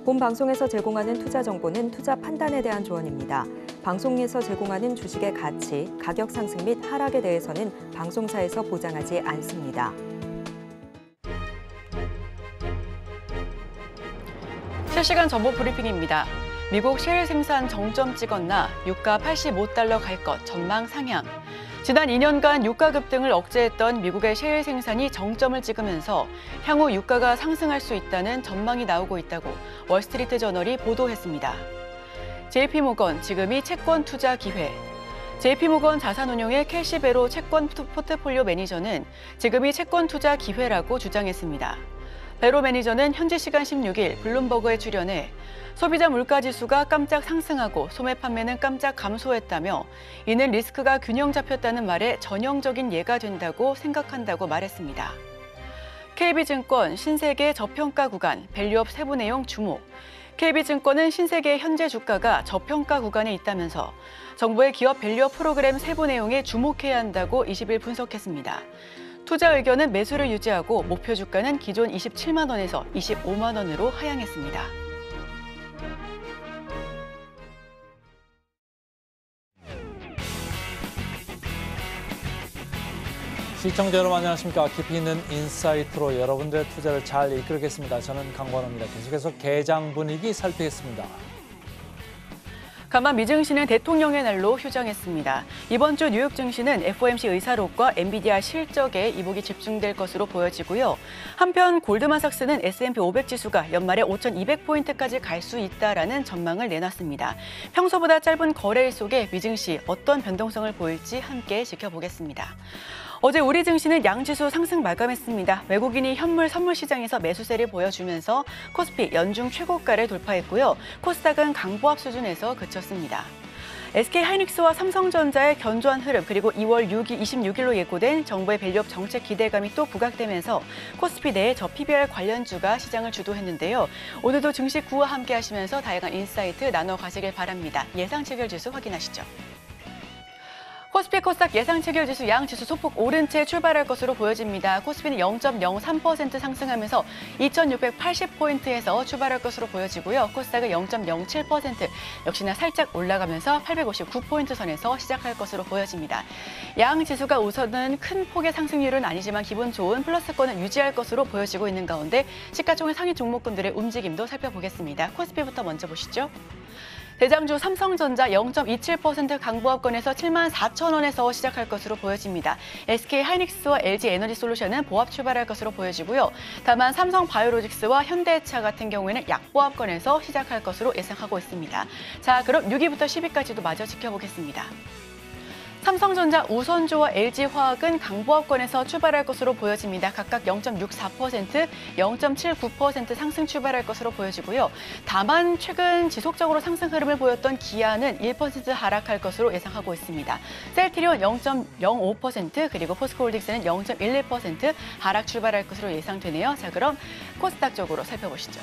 본 방송에서 제공하는 투자 정보는 투자 판단에 대한 조언입니다. 방송에서 제공하는 주식의 가치, 가격 상승 및 하락에 대해서는 방송사에서 보장하지 않습니다. 실시간 정보 브리핑입니다. 미국 셰일 생산 정점 찍었나 유가 85달러 갈 것 전망 상향. 지난 2년간 유가 급등을 억제했던 미국의 셰일 생산이 정점을 찍으면서 향후 유가가 상승할 수 있다는 전망이 나오고 있다고 월스트리트 저널이 보도했습니다. JP모건 지금이 채권 투자 기회. JP모건 자산운용의 캐시 베로 채권 포트폴리오 매니저는 지금이 채권 투자 기회라고 주장했습니다. 베로 매니저는 현지 시간 16일 블룸버그에 출연해 소비자 물가지수가 깜짝 상승하고 소매 판매는 깜짝 감소했다며 이는 리스크가 균형 잡혔다는 말에 전형적인 예가 된다고 생각한다고 말했습니다. KB증권 신세계 저평가 구간 밸류업 세부 내용 주목. KB증권은 신세계의 현재 주가가 저평가 구간에 있다면서 정부의 기업 밸류업 프로그램 세부 내용에 주목해야 한다고 20일 분석했습니다. 투자 의견은 매수를 유지하고 목표 주가는 기존 27만 원에서 25만 원으로 하향했습니다. 시청자 여러분 안녕하십니까. 깊이 있는 인사이트로 여러분들의 투자를 잘 이끌겠습니다. 저는 강관호입니다. 계속해서 개장 분위기 살피겠습니다. 가만 미증시는 대통령의 날로 휴장했습니다. 이번 주 뉴욕 증시는 FOMC 의사록과 엔비디아 실적에 이목이 집중될 것으로 보여지고요. 한편 골드만삭스는 S&P 500 지수가 연말에 5,200포인트까지 갈 수 있다라는 전망을 내놨습니다. 평소보다 짧은 거래일 속에 미증시 어떤 변동성을 보일지 함께 지켜보겠습니다. 어제 우리 증시는 양지수 상승 마감했습니다. 외국인이 현물 선물 시장에서 매수세를 보여주면서 코스피 연중 최고가를 돌파했고요. 코스닥은 강보합 수준에서 그쳤습니다. SK하이닉스와 삼성전자의 견조한 흐름 그리고 2월 26일로 예고된 정부의 밸류업 정책 기대감이 또 부각되면서 코스피 내 저PBR 관련주가 시장을 주도했는데요. 오늘도 증시 구와 함께 하시면서 다양한 인사이트 나눠 가시길 바랍니다. 예상 체결 지수 확인하시죠. 코스피 코스닥 예상 체결 지수 양 지수 소폭 오른 채 출발할 것으로 보여집니다. 코스피는 0.03% 상승하면서 2,680포인트에서 출발할 것으로 보여지고요. 코스닥은 0.07% 역시나 살짝 올라가면서 859포인트 선에서 시작할 것으로 보여집니다. 양 지수가 우선은 큰 폭의 상승률은 아니지만 기분 좋은 플러스권을 유지할 것으로 보여지고 있는 가운데 시가총액 상위 종목군들의 움직임도 살펴보겠습니다. 코스피부터 먼저 보시죠. 대장주 삼성전자 0.27% 강보합권에서 74,000원에서 시작할 것으로 보여집니다. SK하이닉스와 LG에너지솔루션은 보합 출발할 것으로 보여지고요. 다만 삼성바이오로직스와 현대차 같은 경우에는 약보합권에서 시작할 것으로 예상하고 있습니다. 자, 그럼 6위부터 10위까지도 마저 지켜보겠습니다. 삼성전자, 우선조와 LG화학은 강보합권에서 출발할 것으로 보여집니다. 각각 0.64%, 0.79% 상승 출발할 것으로 보여지고요. 다만 최근 지속적으로 상승 흐름을 보였던 기아는 1% 하락할 것으로 예상하고 있습니다. 셀트리온 0.05% 그리고 포스코홀딩스는 0.11% 하락 출발할 것으로 예상되네요. 자, 그럼 코스닥 쪽으로 살펴보시죠.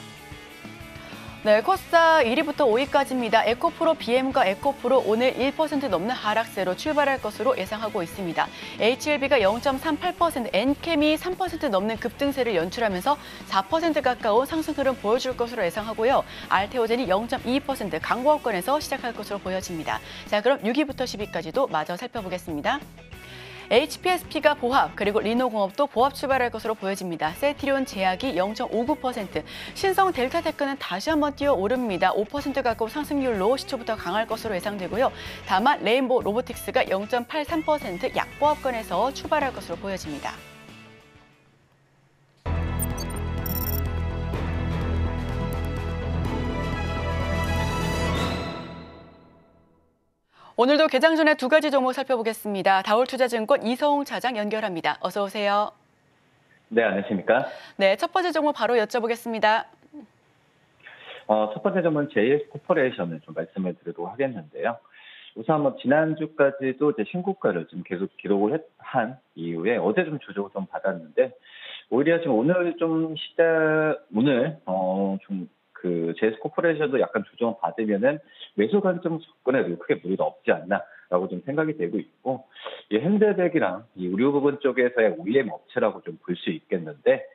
네, 코스닥 1위부터 5위까지입니다. 에코프로, BM과 에코프로 오늘 1% 넘는 하락세로 출발할 것으로 예상하고 있습니다. HLB가 0.38%, 엔캠이 3% 넘는 급등세를 연출하면서 4% 가까운 상승 흐름 보여줄 것으로 예상하고요. 알테오젠이 0.22% 강보합권에서 시작할 것으로 보여집니다. 자, 그럼 6위부터 10위까지도 마저 살펴보겠습니다. HPSP가 보합, 그리고 리노공업도 보합 출발할 것으로 보여집니다. 셀트리온 제약이 0.59%, 신성 델타테크는 다시 한번 뛰어오릅니다. 5% 가까운 상승률로 시초부터 강할 것으로 예상되고요. 다만 레인보우 로보틱스가 0.83% 약보합권에서 출발할 것으로 보여집니다. 오늘도 개장 전에 두 가지 종목 살펴보겠습니다. 다올투자증권 이성웅 차장 연결합니다. 어서 오세요. 네, 안녕하십니까? 네, 첫 번째 종목 바로 여쭤보겠습니다. 첫 번째 점은 JS코퍼레이션을 좀 말씀을 드리도록 하겠는데요. 우선 지난주까지도 이제 신고가를 좀 계속 기록을 한 이후에 어제 좀 조정을 좀 받았는데 오히려 지금 오늘 좀 JS코퍼레이션도 약간 조정을 받으면은 매수 관점 접근에도 크게 무리가 없지 않나라고 좀 생각이 되고 있고, 이 현대백이랑 이 의료 부분 쪽에서의 OEM 업체라고 좀 볼 수 있겠는데,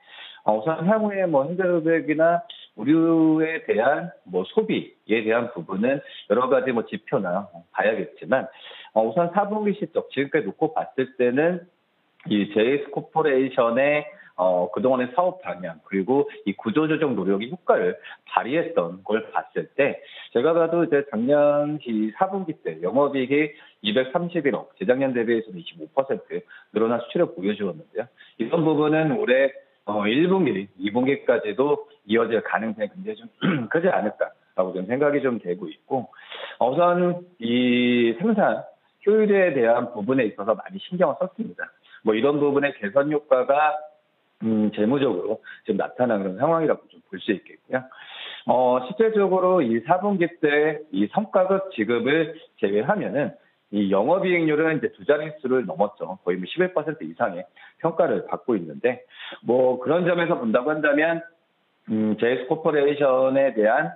우선 향후에 현대백이나 의류에 대한 소비에 대한 부분은 여러 가지 지표나 봐야겠지만 우선 4분기 실적 지금까지 놓고 봤을 때는 이 JS 코퍼레이션의 그동안의 사업 방향 그리고 이 구조조정 노력이 효과를 발휘했던 걸 봤을 때 제가 봐도 이제 작년 이 4분기 때 영업이익이 231억, 재작년 대비해서는 25% 늘어난 수치를 보여주었는데요. 이런 부분은 올해 1분기, 2분기까지도 이어질 가능성이 굉장히 좀 크지 않을까라고 좀 생각이 좀 되고 있고 우선 이 생산 효율에 대한 부분에 있어서 많이 신경을 썼습니다. 이런 부분의 개선 효과가 재무적으로 지금 나타나는 그런 상황이라고 좀 볼 수 있겠고요. 실질적으로 이 4분기 때 이 성과급 지급을 제외하면은 이 영업이익률은 이제 두 자릿수를 넘었죠. 거의 11% 이상의 평가를 받고 있는데 그런 점에서 본다고 한다면 JS 코퍼레이션에 대한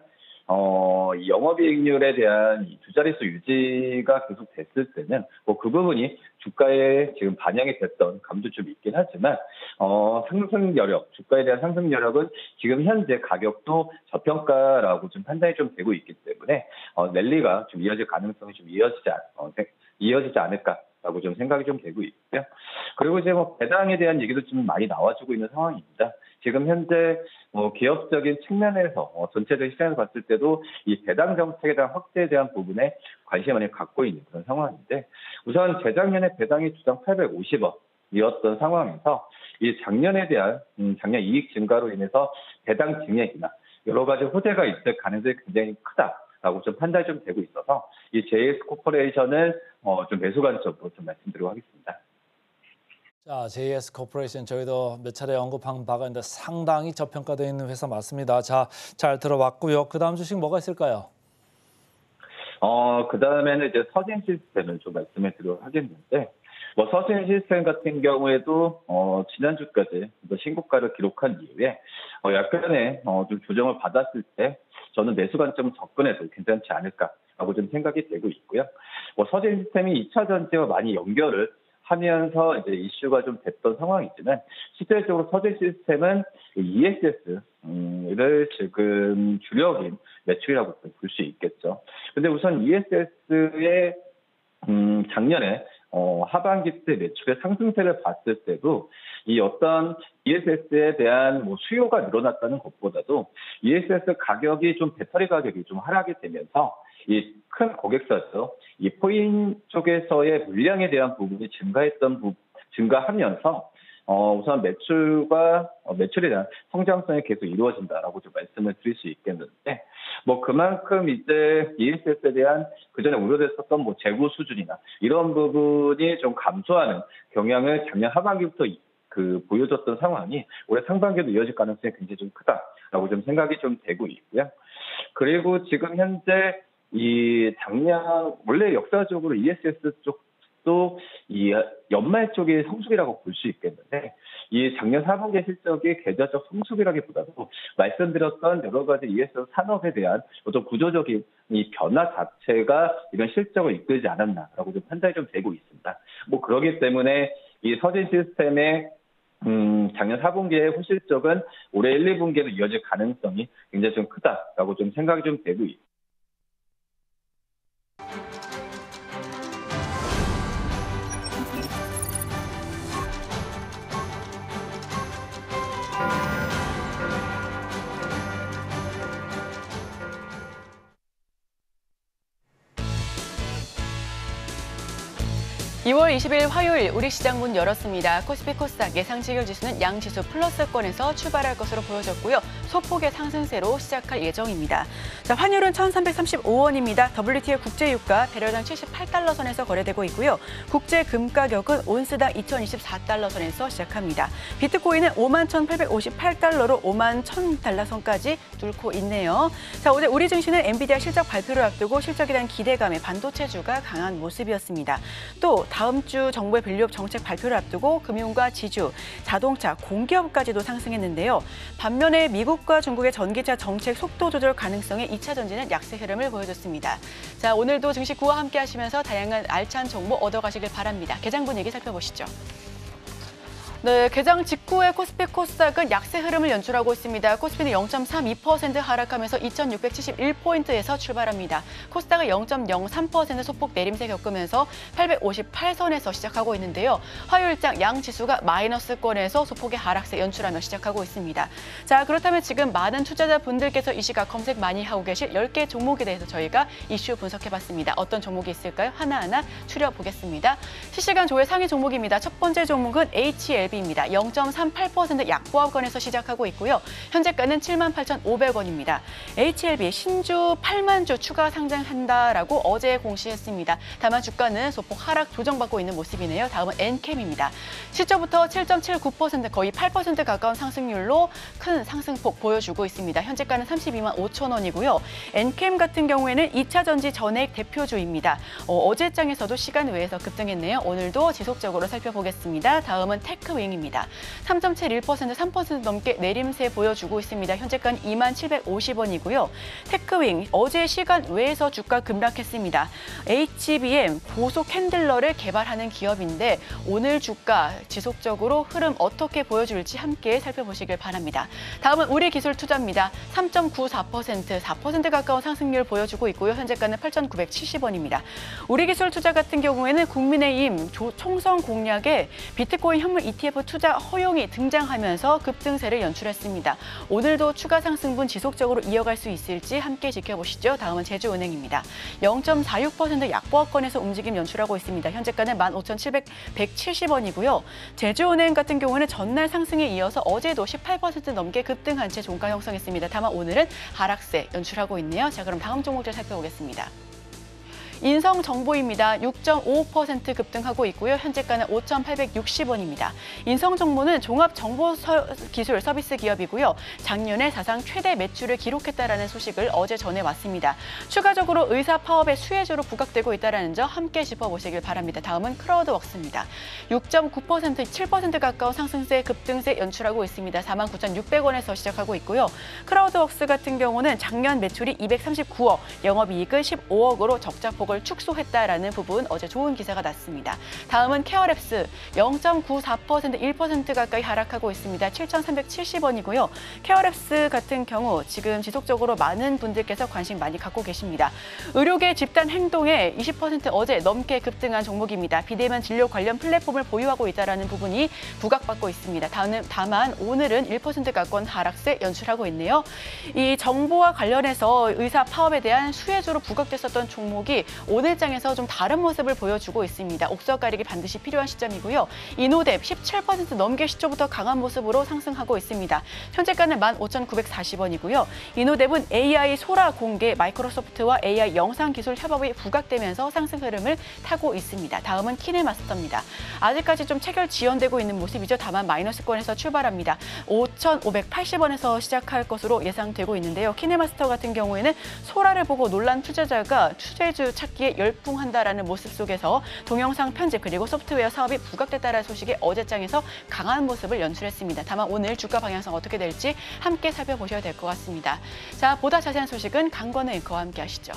이 영업이익률에 대한 이 두 자릿수 유지가 계속 됐을 때는 그 부분이 주가에 지금 반영이 됐던 감도 좀 있긴 하지만 상승 여력, 주가에 대한 상승 여력은 지금 현재 가격도 저평가라고 좀 판단이 좀 되고 있기 때문에 랠리가 좀 이어질 가능성이 좀 이어지지 않을까라고 좀 생각이 좀 되고 있고요. 그리고 이제 배당에 대한 얘기도 좀 많이 나와주고 있는 상황입니다. 지금 현재 기업적인 측면에서 전체적인 시장에서 봤을 때도 이 배당 정책에 대한 확대에 대한 부분에 관심을 많이 갖고 있는 그런 상황인데 우선 재작년에 배당이 주당 850억이었던 상황에서 이 작년에 대한 작년 이익 증가로 인해서 배당 증액이나 여러 가지 호재가 있을 가능성이 굉장히 크다라고 좀 판단이 좀 되고 있어서 이 JS 코퍼레이션은 좀 매수 관점으로 좀 말씀드리고 하겠습니다. 자, JS 코퍼레이션 저희도 몇 차례 언급한 바가 있는데 상당히 저평가되어 있는 회사 맞습니다. 자, 잘 들어봤고요. 그 다음 주식 뭐가 있을까요? 그 다음에는 이제 서진 시스템을 좀 말씀을 드리도록 하겠는데, 서진 시스템 같은 경우에도, 지난주까지 신고가를 기록한 이후에, 약간의, 좀 조정을 받았을 때, 저는 매수 관점 접근해도 괜찮지 않을까라고 좀 생각이 되고 있고요. 서진 시스템이 2차 전지와 많이 연결을 하면서 이제 이슈가 좀 됐던 상황이지만 실질적으로 서진 시스템은 ESS를 지금 주력인 매출이라고 볼 수 있겠죠. 근데 우선 ESS의 작년에 하반기 때 매출의 상승세를 봤을 때도 이 어떤 ESS에 대한 수요가 늘어났다는 것보다도 ESS 가격이 좀 배터리 가격이 좀 하락이 되면서 이 큰 고객사죠. 이 포인 쪽에서의 물량에 대한 부분이 증가하면서 우선 매출에 대한 성장성이 계속 이루어진다라고 좀 말씀을 드릴 수 있겠는데 그만큼 이제 ESS에 대한 그전에 우려됐었던 재고 수준이나 이런 부분이 좀 감소하는 경향을 작년 하반기부터 보여줬던 상황이 올해 상반기에도 이어질 가능성이 굉장히 좀 크다라고 좀 생각이 좀 되고 있고요. 그리고 지금 현재 이 작년 원래 역사적으로 ESS 쪽도 이 연말 쪽의 성수기라고 볼 수 있겠는데 이 작년 4분기 실적이 계좌적 성수기라기보다도 말씀드렸던 여러 가지 ESS 산업에 대한 어떤 구조적인 이 변화 자체가 이런 실적을 이끌지 않았나라고 좀 판단이 좀 되고 있습니다. 그렇기 때문에 이 서진 시스템의 작년 4분기의 호실적은 올해 1, 2분기에도 이어질 가능성이 굉장히 좀 크다라고 좀 생각이 좀 되고 있습니다. 2월 20일 화요일 우리 시장 문 열었습니다. 코스피 코스닥 예상 직결 지수는 양지수 플러스권에서 출발할 것으로 보여졌고요. 소폭의 상승세로 시작할 예정입니다. 자, 환율은 1,335원입니다. WTI 국제유가 배럴당 78달러 선에서 거래되고 있고요. 국제 금 가격은 온스당 2,024달러 선에서 시작합니다. 비트코인은 51,858달러로 51,000달러 선까지 뚫고 있네요. 자, 오늘 우리 증시는 엔비디아 실적 발표를 앞두고 실적에 대한 기대감에 반도체주가 강한 모습이었습니다. 또 다음 주 정부의 밸류업 정책 발표를 앞두고 금융과 지주, 자동차, 공기업까지도 상승했는데요. 반면에 미국과 중국의 전기차 정책 속도 조절 가능성의 2차 전지는 약세 흐름을 보여줬습니다. 자, 오늘도 증시 구와 함께 하시면서 다양한 알찬 정보 얻어가시길 바랍니다. 개장 분위기 살펴보시죠. 네, 개장 직후에 코스피 코스닥은 약세 흐름을 연출하고 있습니다. 코스피는 0.32% 하락하면서 2,671포인트에서 출발합니다. 코스닥은 0.03% 소폭 내림세 겪으면서 858선에서 시작하고 있는데요. 화요일장 양 지수가 마이너스권에서 소폭의 하락세 연출하며 시작하고 있습니다. 자, 그렇다면 지금 많은 투자자분들께서 이 시각 검색 많이 하고 계실 10개 종목에 대해서 저희가 이슈 분석해봤습니다. 어떤 종목이 있을까요? 하나하나 추려보겠습니다. 실시간 조회 상위 종목입니다. 첫 번째 종목은 HLB입니다. 0.38% 약보합권에서 시작하고 있고요. 현재가는 78,500원입니다. HLB 신주 8만 주 추가 상장한다라고 어제 공시했습니다. 다만 주가는 소폭 하락 조정받고 있는 모습이네요. 다음은 엔캠입니다. 시초부터 7.79% 거의 8% 가까운 상승률로 큰 상승폭 보여주고 있습니다. 현재가는 32만 5천 원이고요. 엔캠 같은 경우에는 2차 전지 전액 대표주입니다. 어제장에서도 시간 외에서 급등했네요. 오늘도 지속적으로 살펴보겠습니다. 다음은 테크윙입니다. 3.71% 3% 넘게 내림세 보여주고 있습니다. 현재가는 2750원이고요. 테크윙 어제 시간 외에서 주가 급락했습니다. HBM 고속 핸들러를 개발하는 기업인데 오늘 주가 지속적으로 흐름 어떻게 보여줄지 함께 살펴보시길 바랍니다. 다음은 우리기술투자입니다. 3.94% 4% 가까운 상승률 보여주고 있고요. 현재가는 8,970원입니다. 우리기술투자 같은 경우에는 국민의힘 총선 공약에 비트코인 현물 ETF 투자 허용이 등장하면서 급등세를 연출했습니다. 오늘도 추가 상승분 지속적으로 이어갈 수 있을지 함께 지켜보시죠. 다음은 제주은행입니다. 0.46% 약보합권에서 움직임 연출하고 있습니다. 현재가는 15,170원이고요. 제주은행 같은 경우는 전날 상승에 이어서 어제도 18% 넘게 급등한 채 종가 형성했습니다. 다만 오늘은 하락세 연출하고 있네요. 자, 그럼 다음 종목들 살펴보겠습니다. 인성정보입니다. 6.55% 급등하고 있고요. 현재가는 5,860원입니다. 인성정보는 종합정보기술 서비스 기업이고요. 작년에 사상 최대 매출을 기록했다라는 소식을 어제 전해왔습니다. 추가적으로 의사 파업의 수혜주로 부각되고 있다는 점 함께 짚어보시길 바랍니다. 다음은 크라우드웍스입니다. 6.9% 7% 가까운 상승세 급등세 연출하고 있습니다. 49,600원에서 시작하고 있고요. 크라우드웍스 같은 경우는 작년 매출이 239억, 영업이익은 15억으로 적자폭을 축소했다라는 부분 어제 좋은 기사가 났습니다. 다음은 케어랩스 0.94% 1% 가까이 하락하고 있습니다. 7,370원이고요. 케어랩스 같은 경우 지금 지속적으로 많은 분들께서 관심 많이 갖고 계십니다. 의료계 집단 행동에 20% 어제 넘게 급등한 종목입니다. 비대면 진료 관련 플랫폼을 보유하고 있다는 부분이 부각받고 있습니다. 다만 오늘은 1% 가까운 하락세 연출하고 있네요. 이 정보와 관련해서 의사 파업에 대한 수혜주로 부각됐었던 종목이 오늘장에서 좀 다른 모습을 보여주고 있습니다. 옥석 가리기 반드시 필요한 시점이고요. 이노뎁 17% 넘게 시초부터 강한 모습으로 상승하고 있습니다. 현재가는 15,940원이고요. 이노뎁은 AI 소라 공개, 마이크로소프트와 AI 영상기술 협업이 부각되면서 상승 흐름을 타고 있습니다. 다음은 키네마스터입니다. 아직까지 좀 체결 지연되고 있는 모습이죠. 다만 마이너스권에서 출발합니다. 5,580원에서 시작할 것으로 예상되고 있는데요. 키네마스터 같은 경우에는 소라를 보고 놀란 투자자가 수혜주 찾기에 열풍한다라는 모습 속에서 동영상 편집 그리고 소프트웨어 사업이 부각됐다는 소식이 어제장에서 강한 모습을 연출했습니다. 다만 오늘 주가 방향성 어떻게 될지 함께 살펴보셔야 될 것 같습니다. 자, 보다 자세한 소식은 강권우 앵커와 함께 하시죠.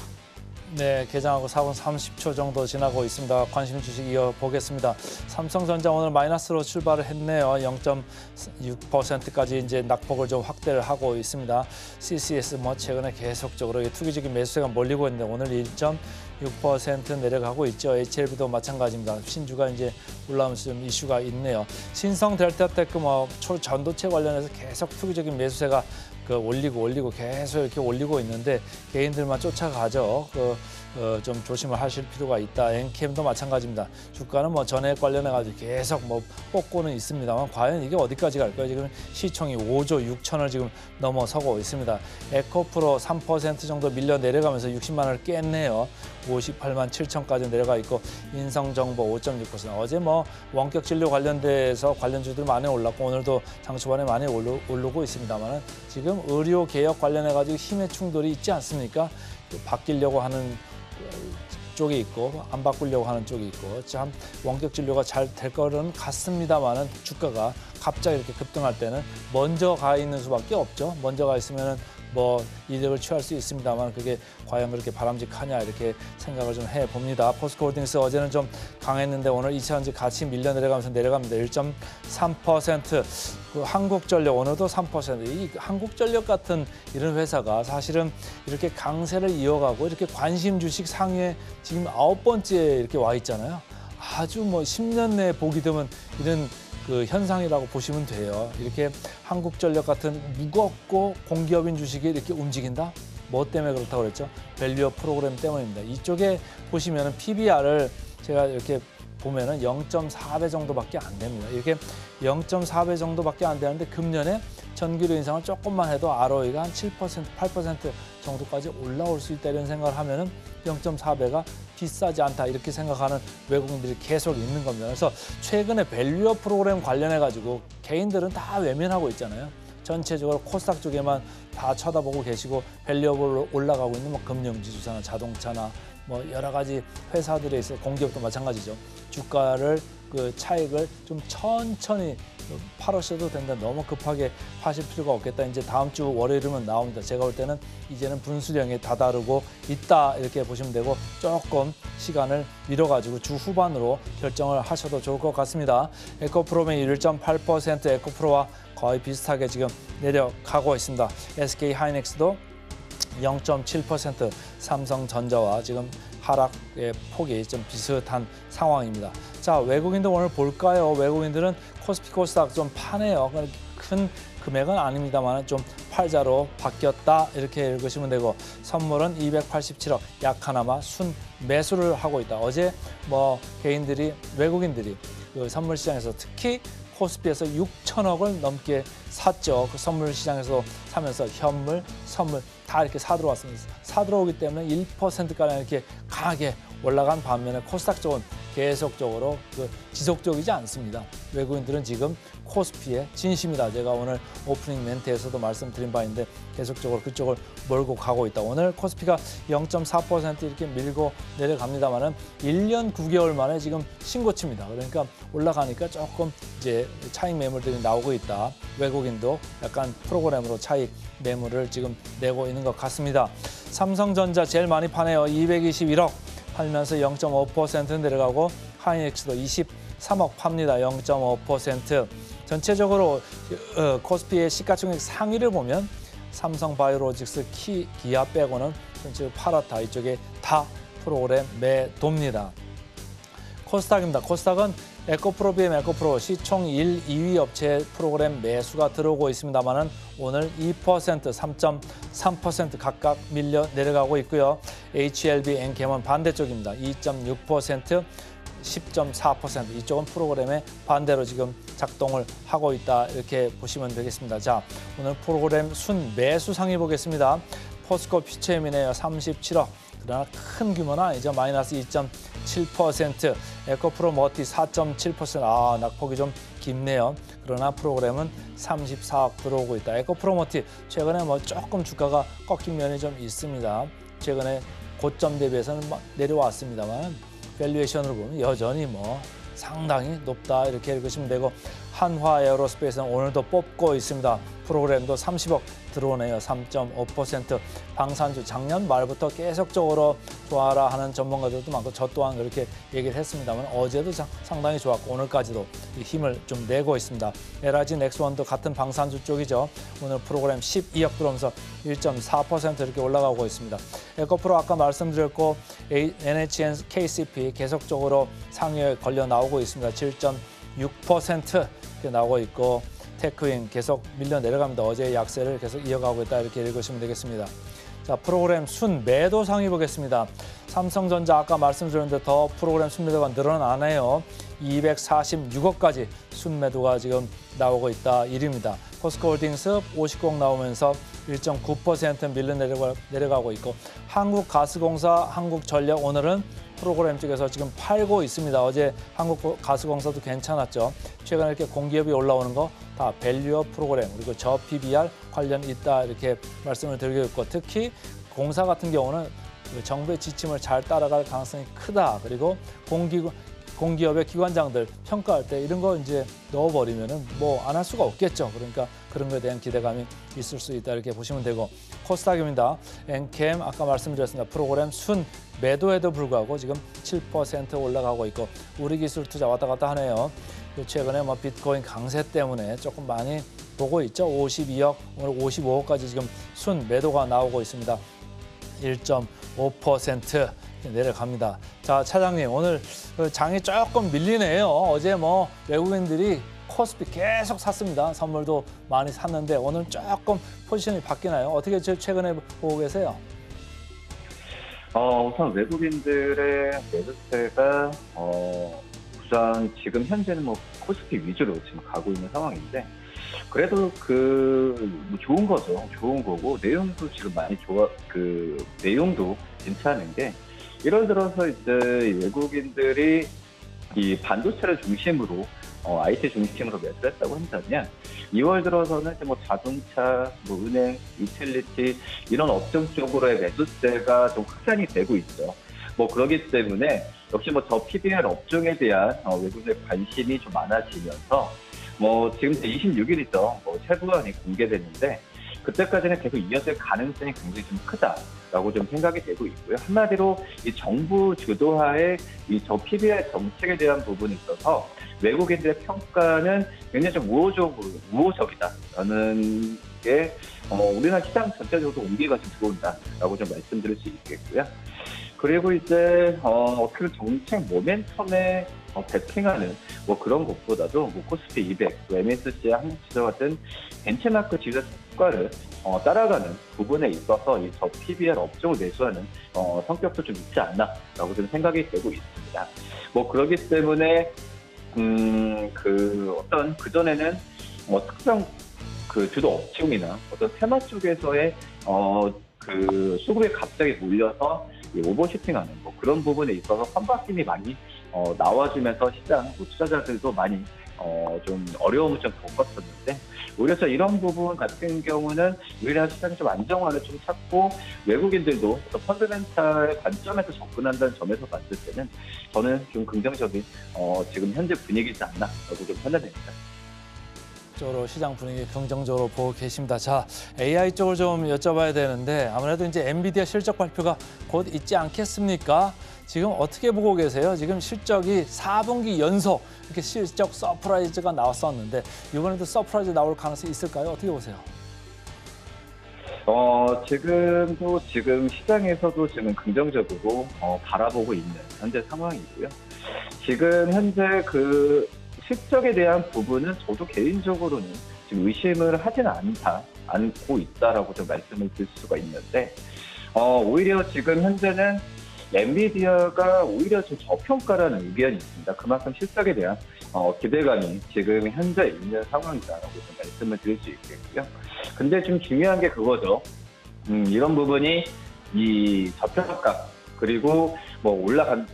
네, 개장하고 4분 30초 정도 지나고 있습니다. 관심 주식 이어보겠습니다. 삼성전자 오늘 마이너스로 출발을 했네요. 0.6%까지 이제 낙폭을 좀 확대를 하고 있습니다. CCS 최근에 계속적으로 투기적인 매수세가 몰리고 있는데 오늘 1.6% 내려가고 있죠. HLB도 마찬가지입니다. 신주가 이제 올라오면서 좀 이슈가 있네요. 신성 델타테크 전도체 관련해서 계속 투기적인 매수세가 올리고 계속 이렇게 올리고 있는데 개인들만 쫓아가죠. 좀 조심을 하실 필요가 있다. 엔캠도 마찬가지입니다. 주가는 전액 관련해가지고 계속 뽑고는 있습니다만 과연 이게 어디까지 갈까요? 지금 시총이 5조 6천을 지금 넘어서고 있습니다. 에코프로 3% 정도 밀려 내려가면서 60만 원을 깼네요. 58만 7천까지 내려가 있고 인성정보 5.6%. 어제 원격 진료 관련돼서 관련주들 많이 올랐고 오늘도 장 초반에 많이 오르고 있습니다만 지금 의료 개혁 관련해가지고 힘의 충돌이 있지 않습니까? 바뀌려고 하는 쪽이 있고 안 바꾸려고 하는 쪽이 있고 참 원격 진료가 잘 될 거는 같습니다만은 주가가 갑자기 이렇게 급등할 때는 먼저 가 있는 수밖에 없죠. 먼저 가 있으면은 뭐 이득을 취할 수 있습니다만 그게 과연 그렇게 바람직하냐 이렇게 생각을 좀 해봅니다. 포스코홀딩스 어제는 좀 강했는데 오늘 2차전지 같이 밀려 내려가면서 내려갑니다. 1.3%. 그 한국전력 오늘도 3%. 이 한국전력 같은 이런 회사가 사실은 이렇게 강세를 이어가고 이렇게 관심 주식 상위에 지금 9번째 이렇게 와 있잖아요. 아주 뭐 10년 내에 보기 드문 이런 그 현상이라고 보시면 돼요. 이렇게 한국전력 같은 무겁고 공기업인 주식이 이렇게 움직인다? 뭐 때문에 그렇다고 그랬죠? 밸류업 프로그램 때문입니다. 이쪽에 보시면은 PBR을 제가 이렇게 보면은 0.4배 정도밖에 안 됩니다. 이렇게 0.4배 정도밖에 안 되는데 금년에 전기료 인상을 조금만 해도 ROE가 한 7%, 8% 정도까지 올라올 수 있다 이런 생각을 하면은 0.4배가 비싸지 않다 이렇게 생각하는 외국인들이 계속 있는 겁니다. 그래서 최근에 밸류업 프로그램 관련해 가지고 개인들은 다 외면하고 있잖아요. 전체적으로 코스닥 쪽에만 다 쳐다보고 계시고 밸류업으로 올라가고 있는 뭐 금융지주사나 자동차나 뭐 여러 가지 회사들에 있어 공기업도 마찬가지죠. 주가를 그 차익을 좀 천천히 팔으셔도 된다. 너무 급하게 파실 필요가 없겠다. 이제 다음 주 월요일이면 나옵니다. 제가 볼 때는 이제는 분수령에 다다르고 있다 이렇게 보시면 되고 조금 시간을 미뤄가지고 주 후반으로 결정을 하셔도 좋을 것 같습니다. 에코프로는 1.8% 에코프로와 거의 비슷하게 지금 내려가고 있습니다. SK 하이닉스도 0.7% 삼성전자와 지금 하락의 폭이 좀 비슷한 상황입니다. 자, 외국인도 오늘 볼까요? 외국인들은 코스피 코스닥 좀 파네요. 큰 금액은 아닙니다만 좀 팔자로 바뀌었다 이렇게 읽으시면 되고 선물은 287억 약하나마 순 매수를 하고 있다. 어제 뭐 개인들이 외국인들이 그 선물 시장에서 특히 코스피에서 6천억을 넘게 샀죠. 그 선물 시장에서 사면서 현물, 선물 다 이렇게 사들어왔습니다. 사들어오기 때문에 1%가량 이렇게 강하게 올라간 반면에 코스닥 쪽은 계속적으로 그 지속적이지 않습니다. 외국인들은 지금 코스피에 진심이다. 제가 오늘 오프닝 멘트에서도 말씀드린 바인데 계속적으로 그쪽을 몰고 가고 있다. 오늘 코스피가 0.4% 이렇게 밀고 내려갑니다만은 1년 9개월 만에 지금 신고치입니다. 그러니까 올라가니까 조금 이제 차익 매물들이 나오고 있다. 외국인도 약간 프로그램으로 차익 매물을 지금 내고 있는 것 같습니다. 삼성전자 제일 많이 파네요. 221억 팔면서 0.5% 내려가고 하이닉스도 23억 팝니다. 0.5%. 전체적으로 코스피의 시가총액 상위를 보면 삼성바이오로직스, 기아 빼고는 전체 팔았다. 이쪽에 다 프로그램 매도입니다. 코스닥입니다. 코스닥은 에코프로 비엠 에코프로 시총 1, 2위 업체 프로그램 매수가 들어오고 있습니다만은 오늘 2%, 3.3% 각각 밀려 내려가고 있고요. HLB, 엔캠은 반대쪽입니다. 2.6%, 10.4% 이쪽은 프로그램의 반대로 지금 작동을 하고 있다 이렇게 보시면 되겠습니다. 자, 오늘 프로그램 순 매수 상위 보겠습니다. 포스코 퓨처엠이네요. 37억. 그러나 큰 규모는 아니죠. 마이너스 2.7%. 에코프로 머티 4.7%. 아, 낙폭이 좀 깊네요. 그러나 프로그램은 34억 들어오고 있다. 에코프로 머티 최근에 뭐 조금 주가가 꺾인 면이 좀 있습니다. 최근에 고점 대비해서는 내려왔습니다만 밸류에이션으로 보면 여전히 뭐 상당히 높다 이렇게 읽으시면 되고 한화 에어로스페이스는 오늘도 뽑고 있습니다. 프로그램도 30억 들어오네요. 3.5%. 방산주 작년 말부터 계속적으로 좋아라 하는 전문가들도 많고 저 또한 그렇게 얘기를 했습니다만 어제도 상당히 좋았고 오늘까지도 힘을 좀 내고 있습니다. LIG 넥스원도 같은 방산주 쪽이죠. 오늘 프로그램 12억 들어오면서 1.4% 이렇게 올라가고 있습니다. 에코프로 아까 말씀드렸고 NHN KCP 계속적으로 상위에 걸려 나오고 있습니다. 7.6% 이렇게 나오고 있고 테크윈 계속 밀려 내려갑니다. 어제 약세를 계속 이어가고 있다 이렇게 읽으시면 되겠습니다. 자, 프로그램 순 매도 상위 보겠습니다. 삼성전자 아까 말씀드렸는데 더 프로그램 순매도가 늘어나네요. 246억까지 순매도가 지금 나오고 있다 1위입니다. 포스코홀딩스 50억 나오면서 1.9% 밀려 내려가고 있고 한국가스공사, 한국전력 오늘은 프로그램 쪽에서 지금 팔고 있습니다. 어제 한국가스공사도 괜찮았죠. 최근에 이렇게 공기업이 올라오는 거 다 밸류업 프로그램 그리고 저 PBR 관련 있다 이렇게 말씀을 드리고 있고 특히 공사 같은 경우는 정부의 지침을 잘 따라갈 가능성이 크다. 그리고 공기업의 기관장들 평가할 때 이런 거 이제 넣어버리면은 뭐 안 할 수가 없겠죠. 그러니까 그런 거에 대한 기대감이 있을 수 있다 이렇게 보시면 되고 코스닥입니다. 엔캠 아까 말씀드렸습니다. 프로그램 순 매도에도 불구하고 지금 7% 올라가고 있고 우리 기술 투자 왔다 갔다 하네요. 최근에 뭐 비트코인 강세 때문에 조금 많이 보고 있죠. 52억, 오늘 55억까지 지금 순 매도가 나오고 있습니다. 1.5% 내려갑니다. 자, 차장님 오늘 장이 조금 밀리네요. 어제 뭐 외국인들이 코스피 계속 샀습니다. 선물도 많이 샀는데 오늘 조금 포지션이 바뀌나요? 어떻게 최근에 보고 계세요? 우선 외국인들의 매수세가 우선 지금 현재는 뭐 코스피 위주로 지금 가고 있는 상황인데 그래도 뭐 좋은 거죠. 좋은 거고 내용도 지금 많이 내용도 괜찮은 게 1월 들어서 이제 외국인들이 이 반도체를 중심으로 IT 중심으로 매수를 했다고 한다면 2월 들어서는 이제 뭐 자동차, 뭐 은행, 유틸리티 이런 업종 쪽으로의 매수세가 좀 확산이 되고 있죠. 뭐 그렇기 때문에 역시 뭐 저 PBR 업종에 대한 외국인의 관심이 좀 많아지면서 뭐 지금 26일이죠. 뭐 세부안이 공개됐는데 그때까지는 계속 이어질 가능성이 굉장히 좀 크다라고 좀 생각이 되고 있고요. 한마디로 이 정부 주도하에 이 저 PBR 정책에 대한 부분이 있어서 외국인들의 평가는 굉장히 좀 우호적이다라는 게 우리나라 시장 전체적으로 온기가 좀 들어온다라고 좀 말씀드릴 수 있겠고요. 그리고 이제 어떻게 정책 모멘텀에 베팅하는 뭐 그런 것보다도 뭐 코스피 200, 또 MSCI 한국지수 같은 벤치마크 지수 효과를 따라가는 부분에 있어서 이 저 PBR 업종을 매수하는 성격도 좀 있지 않나라고 좀 생각이 되고 있습니다. 뭐 그렇기 때문에 그전에는 특정 주도 업종이나 어떤 테마 쪽에서의 수급에 갑자기 몰려서 오버슈팅하는 뭐 그런 부분에 있어서 선박김이 많이 나와주면서 시장 투자자들도 많이 좀 어려움을 좀 겪었었는데 오히려 이런 부분 같은 경우는 우리나라 시장이 좀 안정화를 좀 찾고 외국인들도 펀드멘탈 관점에서 접근한다는 점에서 봤을 때는 저는 좀 긍정적인 지금 현재 분위기지 않나라고 좀 판단됩니다. 쪽으로 시장 분위기 긍정적으로 보고 계십니다. 자, AI 쪽을 좀 여쭤봐야 되는데 아무래도 이제 엔비디아 실적 발표가 곧 있지 않겠습니까? 지금 어떻게 보고 계세요? 지금 실적이 4분기 연속 이렇게 실적 서프라이즈가 나왔었는데 이번에도 서프라이즈 나올 가능성이 있을까요? 어떻게 보세요? 지금 시장에서도 지금 긍정적으로 바라보고 있는 현재 상황이고요. 지금 현재 실적에 대한 부분은 저도 개인적으로는 지금 의심을 하지는 않고 있다라고 좀 말씀을 드릴 수가 있는데, 오히려 지금 현재는 엔비디아가 오히려 좀 저평가라는 의견이 있습니다. 그만큼 실적에 대한 기대감이 지금 현재 있는 상황이다라고 좀 말씀을 드릴 수 있겠고요. 근데 좀 중요한 게 그거죠. 이런 부분이 이 저평가 그리고 뭐 올라간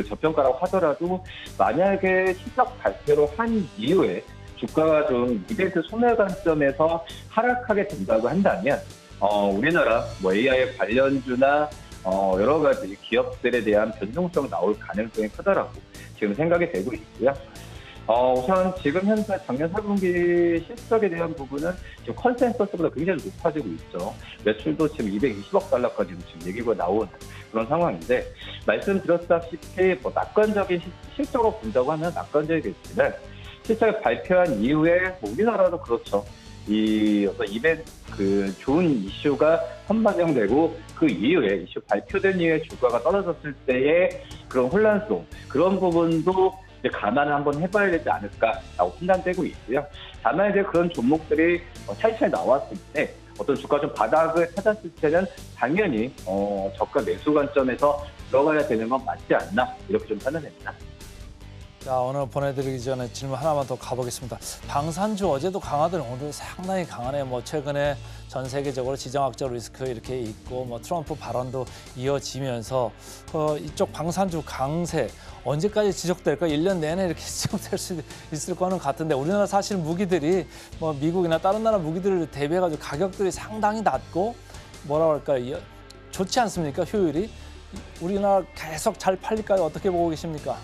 저평가라고 하더라도 만약에 실적 발표를 한 이후에 주가가 좀 이벤트 소멸 관점에서 하락하게 된다고 한다면 우리나라 뭐 AI 관련주나 여러 가지 기업들에 대한 변동성 나올 가능성이 크다라고 지금 생각이 되고 있고요. 우선 지금 현재 작년 4분기 실적에 대한 부분은 지금 컨센서스보다 굉장히 높아지고 있죠. 매출도 지금 220억 달러까지 지금 얘기가 나온 그런 상황인데, 말씀드렸다시피 뭐 낙관적인 실적으로 본다고 하면 낙관적이겠지만 실적을 발표한 이후에 뭐 우리나라도 그렇죠. 이 어떤 이벤트 좋은 이슈가 선반영되고 그 이후에 이슈 발표된 이후에 주가가 떨어졌을 때의 그런 혼란성, 그런 부분도 이제 감안을 한번 해봐야 되지 않을까라고 판단되고 있고요. 다만 이제 그런 종목들이 차이차이 나왔을 때 어떤 주가 좀 바닥을 찾았을 때는 당연히 저가 매수 관점에서 들어가야 되는 건 맞지 않나 이렇게 좀 판단됩니다. 자, 오늘 보내드리기 전에 질문 하나만 더 가보겠습니다. 방산주 어제도 강하더니 오늘 상당히 강하네요. 뭐 최근에 전 세계적으로 지정학적 리스크 이렇게 있고 뭐 트럼프 발언도 이어지면서 이쪽 방산주 강세 언제까지 지속될까? 1년 내내 이렇게 지속될 수 있을 거는 같은데 우리나라 사실 무기들이 뭐 미국이나 다른 나라 무기들을 대비해가지고 가격들이 상당히 낮고 뭐라 그럴까요? 좋지 않습니까? 효율이. 우리나라 계속 잘 팔릴까요? 어떻게 보고 계십니까?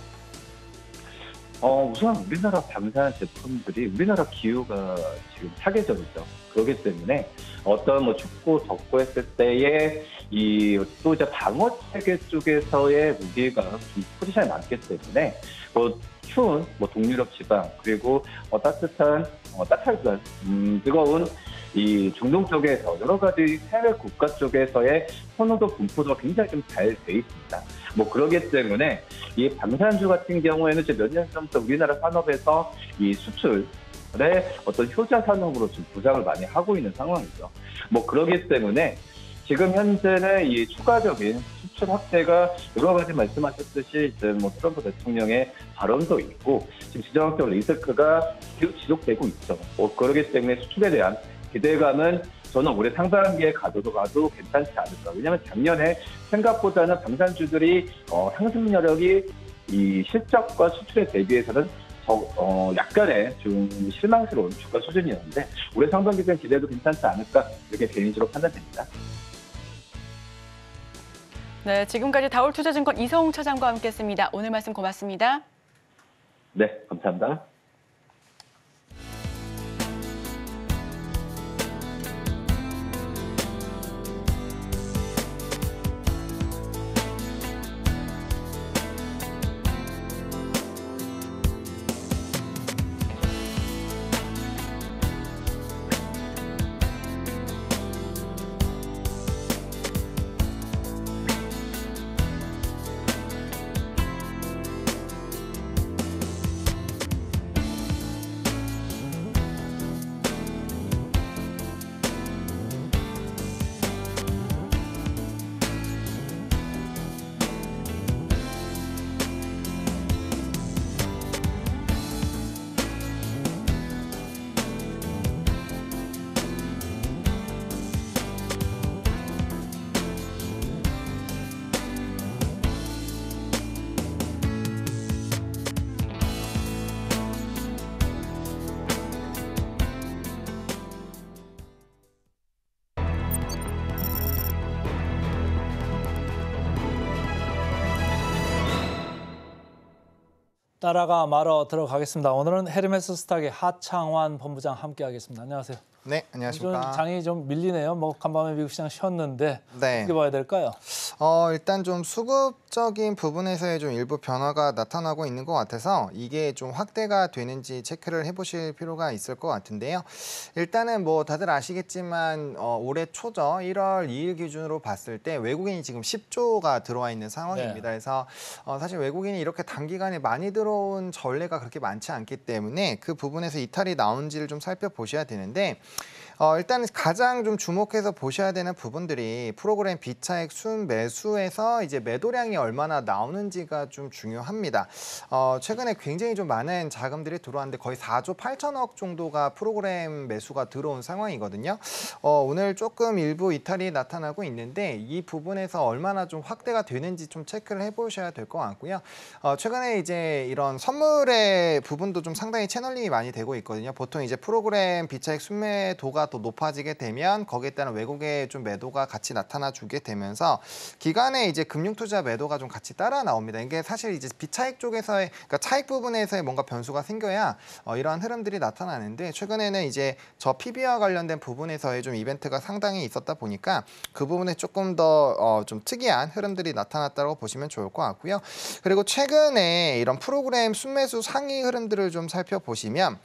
우선 우리나라 방산 제품들이 우리나라 기후가 지금 사계절이죠. 그렇기 때문에 어떤 뭐 춥고 덥고 했을 때에 또 이제 방어 체계 쪽에서의 무게가 좀 포지션이 많기 때문에 추운 동유럽 지방 그리고 따뜻한 뜨거운 이 중동 쪽에서 여러 가지 해외 국가 쪽에서의 선호도 분포도 굉장히 좀 잘 돼 있습니다. 그러기 때문에 이 방산주 같은 경우에는 이제 몇 년 전부터 우리나라 산업에서 이 수출의 어떤 효자 산업으로 좀 부상을 많이 하고 있는 상황이죠. 그러기 때문에 지금 현재는 이 추가적인 수출 확대가 여러 가지 말씀하셨듯이 이제 트럼프 대통령의 발언도 있고 지금 지정학적 리스크가 계속 지속되고 있죠. 그렇기 때문에 수출에 대한 기대감은 저는 올해 상반기에 가도 괜찮지 않을까. 왜냐하면 작년에 생각보다는 방산주들이 상승 여력이 이 실적과 수출에 대비해서는 약간의 좀 실망스러운 주가 수준이었는데 올해 상반기 때 기대도 괜찮지 않을까 이렇게 개인적으로 판단됩니다. 네, 지금까지 다올투자증권 이성웅 차장과 함께했습니다. 오늘 말씀 고맙습니다. 네, 감사합니다. 따라가 말어 들어가겠습니다. 오늘은 헤르메스 스탁의 하창환 본부장 함께하겠습니다. 안녕하세요. 네, 안녕하십니까. 장이 좀 밀리네요. 간밤에 미국 시장 쉬었는데 네. 어떻게 봐야 될까요? 일단 좀 수급적인 부분에서의 좀 일부 변화가 나타나고 있는 것 같아서 이게 좀 확대가 되는지 체크를 해보실 필요가 있을 것 같은데요. 일단은 다들 아시겠지만 올해 초죠. 1월 2일 기준으로 봤을 때 외국인이 지금 10조가 들어와 있는 상황입니다. 네. 그래서 사실 외국인이 이렇게 단기간에 많이 들어온 전례가 그렇게 많지 않기 때문에 그 부분에서 이탈이 나온지를 좀 살펴보셔야 되는데 일단 가장 좀 주목해서 보셔야 되는 부분들이 프로그램 비차익 순매수에서 이제 매도량이 얼마나 나오는지가 좀 중요합니다. 최근에 굉장히 좀 많은 자금들이 들어왔는데 거의 4조 8천억 정도가 프로그램 매수가 들어온 상황이거든요. 오늘 조금 일부 이탈이 나타나고 있는데 이 부분에서 얼마나 좀 확대가 되는지 좀 체크를 해보셔야 될 것 같고요. 최근에 이제 이런 선물의 부분도 좀 상당히 채널링이 많이 되고 있거든요. 보통 이제 프로그램 비차익 순매도가 또 높아지게 되면 거기에 따른 외국의 좀 매도가 같이 나타나 주게 되면서 기간에 이제 금융투자 매도가 좀 같이 따라 나옵니다. 이게 사실 이제 비차익 쪽에서의 그러니까 차익 부분에서의 뭔가 변수가 생겨야 이러한 흐름들이 나타나는데 최근에는 이제 저 PB와 관련된 부분에서의 좀 이벤트가 상당히 있었다 보니까 그 부분에 조금 더 좀 특이한 흐름들이 나타났다고 보시면 좋을 것 같고요. 그리고 최근에 이런 프로그램 순매수 상위 흐름들을 좀 살펴보시면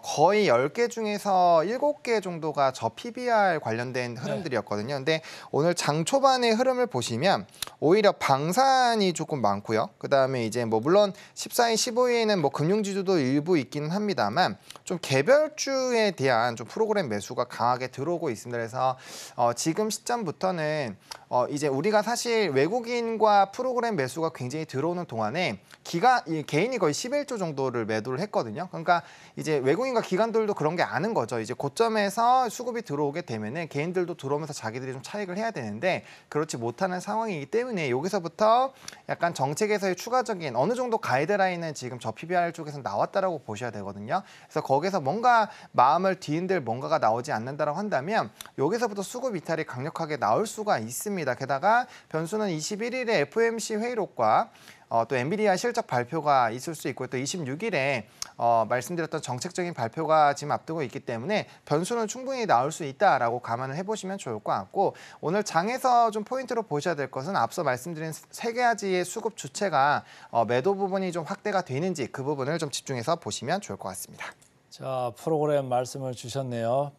거의 10개 중에서 7개 정도가 저 PBR 관련된 흐름들이었거든요. 근데 오늘 장 초반의 흐름을 보시면 오히려 방산이 조금 많고요. 그다음에 이제 물론 14일, 15일에는 금융지주도 일부 있기는 합니다만 좀 개별주에 대한 좀 프로그램 매수가 강하게 들어오고 있습니다. 그래서 지금 시점부터는 이제 우리가 사실 외국인과 프로그램 매수가 굉장히 들어오는 동안에 개인이 거의 11조 정도를 매도를 했거든요. 그러니까 이제 외국인과 기관들도 그런 게 아는 거죠. 이제 고점에서 수급이 들어오게 되면은 개인들도 들어오면서 자기들이 좀 차익을 해야 되는데 그렇지 못하는 상황이기 때문에 여기서부터 약간 정책에서의 추가적인 어느 정도 가이드라인은 지금 저 PBR 쪽에서 나왔다라고 보셔야 되거든요. 그래서 거기서 뭔가 마음을 뒤흔들 뭔가가 나오지 않는다라고 한다면 여기서부터 수급 이탈이 강력하게 나올 수가 있습니다. 게다가 변수는 21일에 FOMC 회의록과 또 엔비디아 실적 발표가 있을 수 있고 또 26일에 말씀드렸던 정책적인 발표가 지금 앞두고 있기 때문에 변수는 충분히 나올 수 있다라고 감안을 해보시면 좋을 것 같고 오늘 장에서 좀 포인트로 보셔야 될 것은 앞서 말씀드린 세 가지의 수급 주체가 매도 부분이 좀 확대가 되는지 그 부분을 좀 집중해서 보시면 좋을 것 같습니다. 자, 프로그램 말씀을 주셨네요.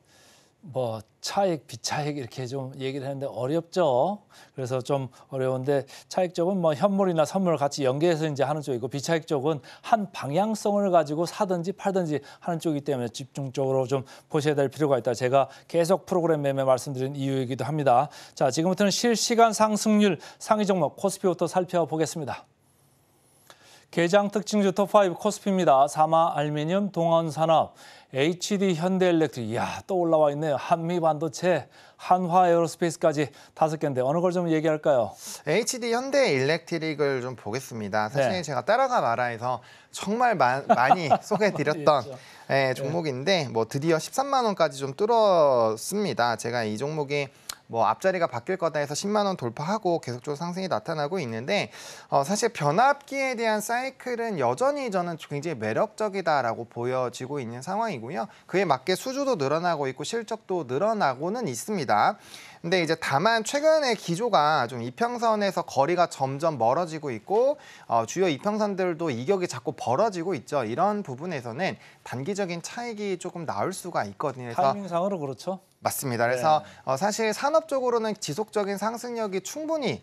뭐 차익, 비차익 이렇게 좀 얘기를 했는데 어렵죠. 그래서 좀 어려운데 차익 쪽은 뭐 현물이나 선물을 같이 연계해서 이제 하는 쪽이고 비차익 쪽은 한 방향성을 가지고 사든지 팔든지 하는 쪽이기 때문에 집중적으로 좀 보셔야 될 필요가 있다. 제가 계속 프로그램 매매 말씀드린 이유이기도 합니다. 자, 지금부터는 실시간 상승률 상위 종목 코스피부터 살펴보겠습니다. 개장 특징주 톱5 코스피입니다. 사마 알루미늄, 동원산업, HD 현대일렉트릭, 이야 또 올라와 있네요. 한미반도체, 한화 에어로스페이스까지 5개인데 어느 걸 좀 얘기할까요? HD 현대일렉트릭을 좀 보겠습니다. 사실 네. 제가 따라가 말아에서 정말 많이 소개해드렸던 종목인데 뭐 드디어 13만 원까지 좀 뚫었습니다. 제가 이 종목이 뭐 앞자리가 바뀔 거다 해서 10만 원 돌파하고 계속적으로 상승이 나타나고 있는데 사실 변압기에 대한 사이클은 여전히 저는 굉장히 매력적이다라고 보여지고 있는 상황이고요. 그에 맞게 수주도 늘어나고 있고 실적도 늘어나고는 있습니다. 근데 이제 다만 최근에 기조가 좀 이평선에서 거리가 점점 멀어지고 있고 주요 이평선들도 이격이 자꾸 벌어지고 있죠. 이런 부분에서는 단기적인 차익이 조금 나올 수가 있거든요. 그래서 타이밍상으로 그렇죠. 맞습니다. 그래서 사실 산업적으로는 지속적인 상승력이 충분히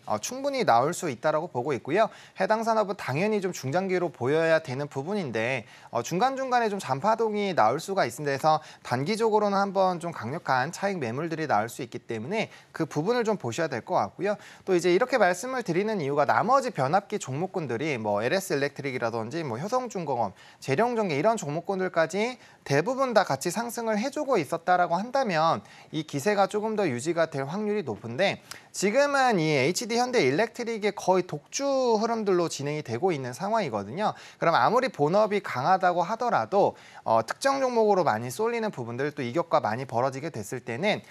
나올 수 있다라고 보고 있고요. 해당 산업은 당연히 좀 중장기로 보여야 되는 부분인데 중간중간에 좀 잔파동이 나올 수가 있습니다. 그래서 단기적으로는 한번 좀 강력한 차익 매물들이 나올 수 있기 때문에 그 부분을 좀 보셔야 될 것 같고요. 또 이제 이렇게 말씀을 드리는 이유가 나머지 변압기 종목군들이 뭐 LS 일렉트릭이라든지 뭐 효성중공업, 재룡전기 이런 종목군들까지 대부분 다 같이 상승을 해주고 있었다라고 한다면 이 기세가 조금 더 유지가 될 확률이 높은데 지금은 이 HD 현대일렉트릭의 거의 독주 흐름들로 진행이 되고 있는 상황이거든요. 그럼 아무리 본업이 강하다고 하더라도 특정 종목으로 많이 쏠리는 부분들 또 이격과 많이 벌어지게 됐을 때는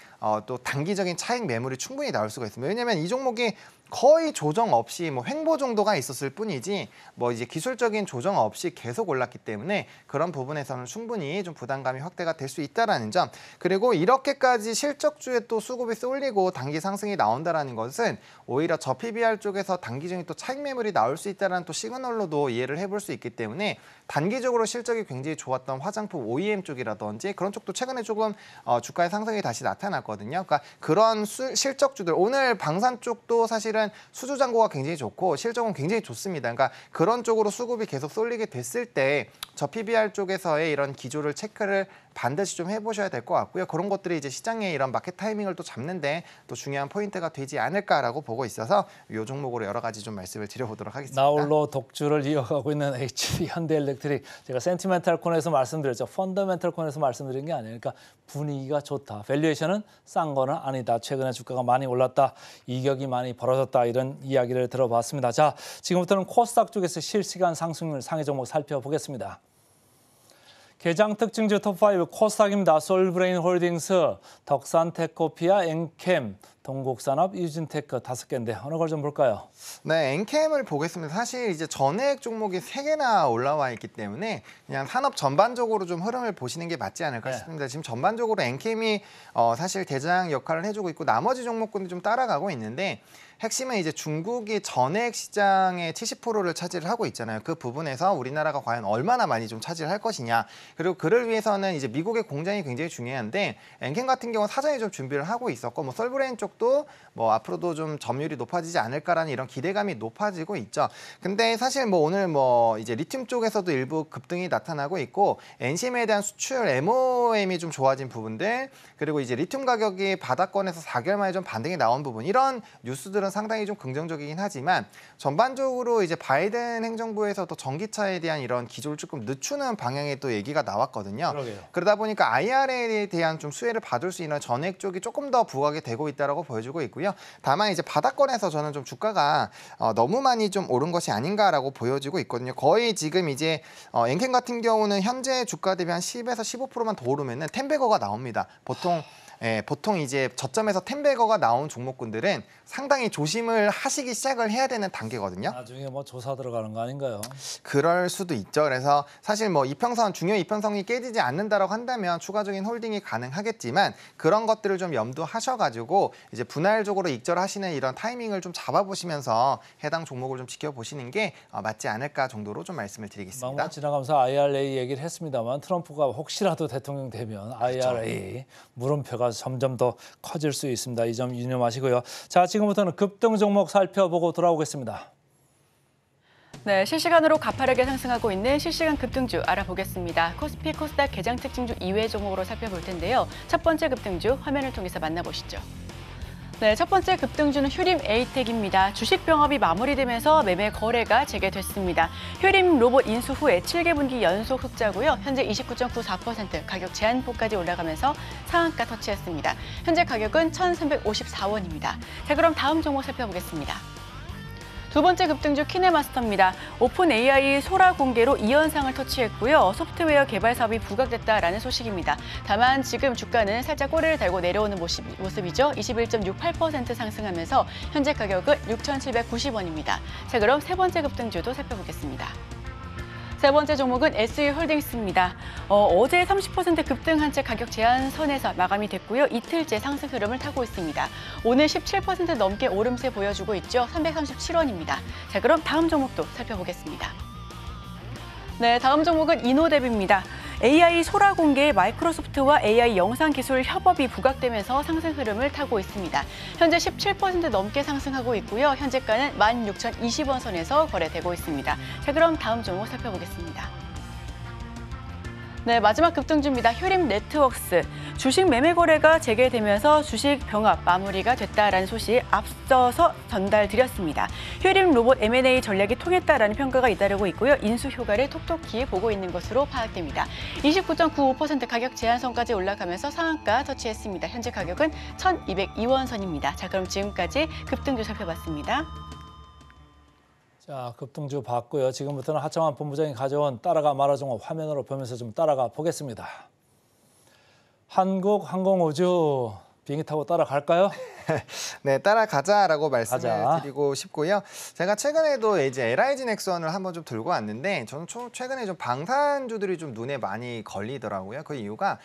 또 단기적인 차익 매물이 충분히 나올 수가 있습니다. 왜냐하면 이 종목이 거의 조정 없이 뭐 횡보 정도가 있었을 뿐이지 뭐 이제 기술적인 조정 없이 계속 올랐기 때문에 그런 부분에서는 충분히 좀 부담감이 확대가 될 수 있다라는 점. 그리고 이렇게까지 실적주에 또 수급이 쏠리고 단기 상승이 나온다라는 것은 오히려 저 PBR 쪽에서 단기적인 또 차익 매물이 나올 수 있다라는 또 시그널로도 이해를 해볼 수 있기 때문에 단기적으로 실적이 굉장히 좋았던 화장품 OEM 쪽이라든지 그런 쪽도 최근에 조금 주가의 상승이 다시 나타났거든요. 그러니까 그런 실적주들 오늘 방산 쪽도 사실은 수주 잔고가 굉장히 좋고 실적은 굉장히 좋습니다. 그러니까 그런 쪽으로 수급이 계속 쏠리게 됐을 때 저 PBR 쪽에서의 이런 기조를 체크를 반드시 좀 해보셔야 될 것 같고요. 그런 것들이 이제 시장의 이런 마켓 타이밍을 또 잡는데 또 중요한 포인트가 되지 않을까라고 보고 있어서 이 종목으로 여러 가지 좀 말씀을 드려보도록 하겠습니다. 나홀로 독주를 이어가고 있는 HD 현대일렉트릭. 제가 센티멘탈 코너에서 말씀드렸죠. 펀더멘탈 코너에서 말씀드린 게 아니에요. 그러니까 분위기가 좋다. 밸류에이션은 싼 거는 아니다. 최근에 주가가 많이 올랐다. 이격이 많이 벌어졌다. 이런 이야기를 들어봤습니다. 자, 지금부터는 코스닥 쪽에서 실시간 상승률 상위 종목 살펴보겠습니다. 개장 특징주 톱5 코스닥입니다. 솔브레인 홀딩스, 덕산테코피아, 엔캠, 동국산업, 유진테크 5개인데 어느 걸 좀 볼까요? 네, 엔캠을 보겠습니다. 사실 이제 전액 종목이 3개나 올라와 있기 때문에 그냥 산업 전반적으로 좀 흐름을 보시는 게 맞지 않을까 싶습니다. 지금 전반적으로 엔캠이 사실 대장 역할을 해주고 있고 나머지 종목군이 좀 따라가고 있는데 핵심은 이제 중국이 전액 시장의 70%를 차지를 하고 있잖아요. 그 부분에서 우리나라가 과연 얼마나 많이 좀 차지를 할 것이냐. 그리고 그를 위해서는 이제 미국의 공장이 굉장히 중요한데 엔캠 같은 경우는 사전에 좀 준비를 하고 있었고 뭐 솔브레인 쪽도 뭐 앞으로도 좀 점유율이 높아지지 않을까라는 이런 기대감이 높아지고 있죠. 근데 사실 뭐 오늘 뭐 이제 리튬 쪽에서도 일부 급등이 나타나고 있고 엔심에 대한 수출 MOM이 좀 좋아진 부분들 그리고 이제 리튬 가격이 바닥권에서 4개월 만에 좀 반등이 나온 부분 이런 뉴스들은 상당히 좀 긍정적이긴 하지만 전반적으로 이제 바이든 행정부에서도 전기차에 대한 이런 기조를 조금 늦추는 방향의 또 얘기가 나왔거든요. 그러게요. 그러다 보니까 IRA에 대한 좀 수혜를 받을 수 있는 전액 쪽이 조금 더 부각이 되고 있다라고 보여주고 있고요. 다만 이제 바닥권에서 저는 좀 주가가 너무 많이 좀 오른 것이 아닌가라고 보여지고 있거든요. 거의 지금 이제 엔캠 같은 경우는 현재 주가 대비 한 10에서 15%만 더 오르면은 텐베거가 나옵니다. 보통 보통 이제 저점에서 텐베거가 나온 종목군들은 상당히 조심을 하시기 시작을 해야 되는 단계거든요. 나중에 뭐 조사 들어가는 거 아닌가요? 그럴 수도 있죠. 그래서 사실 뭐 이평선, 중요 이평선이 깨지지 않는다라고 한다면 추가적인 홀딩이 가능하겠지만 그런 것들을 좀 염두하셔가지고 이제 분할적으로 익절하시는 이런 타이밍을 좀 잡아보시면서 해당 종목을 좀 지켜보시는 게 맞지 않을까 정도로 좀 말씀을 드리겠습니다. 막만 지나가면서 IRA 얘기를 했습니다만 트럼프가 혹시라도 대통령 되면 IRA 물음표가 점점 더 커질 수 있습니다. 이 점 유념하시고요. 자, 지금부터는 급등 종목 살펴보고 돌아오겠습니다. 네, 실시간으로 가파르게 상승하고 있는 실시간 급등주 알아보겠습니다. 코스피 코스닥 개장 특징주 2회 종목으로 살펴볼 텐데요. 첫 번째 급등주 화면을 통해서 만나보시죠. 네, 첫 번째 급등주는 휴림 에이텍입니다. 주식 병합이 마무리되면서 매매 거래가 재개됐습니다. 휴림 로봇 인수 후에 7개 분기 연속 흑자고요. 현재 29.94% 가격 제한폭까지 올라가면서 상한가 터치했습니다. 현재 가격은 1,354원입니다. 자, 그럼 다음 종목 살펴보겠습니다. 두 번째 급등주 키네마스터입니다. 오픈 AI 소라 공개로 2연상을 터치했고요. 소프트웨어 개발 사업이 부각됐다라는 소식입니다. 다만 지금 주가는 살짝 꼬리를 달고 내려오는 모습이죠. 21.68% 상승하면서 현재 가격은 6,790원입니다. 자, 그럼 세 번째 급등주도 살펴보겠습니다. 세 번째 종목은 SU홀딩스입니다. 어제 30% 급등한 채 가격 제한 선에서 마감이 됐고요. 이틀째 상승 흐름을 타고 있습니다. 오늘 17% 넘게 오름세 보여주고 있죠. 337원입니다. 자, 그럼 다음 종목도 살펴보겠습니다. 네, 다음 종목은 이노뎁입니다. AI 소라 공개에 마이크로소프트와 AI 영상 기술 협업이 부각되면서 상승 흐름을 타고 있습니다. 현재 17% 넘게 상승하고 있고요. 현재가는 16,020원 선에서 거래되고 있습니다. 자, 그럼 다음 종목 살펴보겠습니다. 네, 마지막 급등주입니다. 휴림 네트워크스. 주식 매매 거래가 재개되면서 주식 병합 마무리가 됐다라는 소식 앞서서 전달드렸습니다. 휴림 로봇 M&A 전략이 통했다라는 평가가 잇따르고 있고요. 인수 효과를 톡톡히 보고 있는 것으로 파악됩니다. 29.95% 가격 제한선까지 올라가면서 상한가 터치했습니다. 현재 가격은 1,202원 선입니다. 자, 그럼 지금까지 급등주 살펴봤습니다. 자, 급등주 봤고요. 지금부터는 하창환 본부장이 가져온 따라가 마라 종목 화면으로 보면서 좀 따라가 보겠습니다. 한국항공우주 비행기 타고 따라갈까요? 네, 따라가자라고 말씀을 드리고 싶고요. 제가 최근에도 이제 LIG 넥슨을 한번 좀 들고 왔는데 저는 최근에 좀 방산주들이 좀 눈에 많이 걸리더라고요. 그 이유가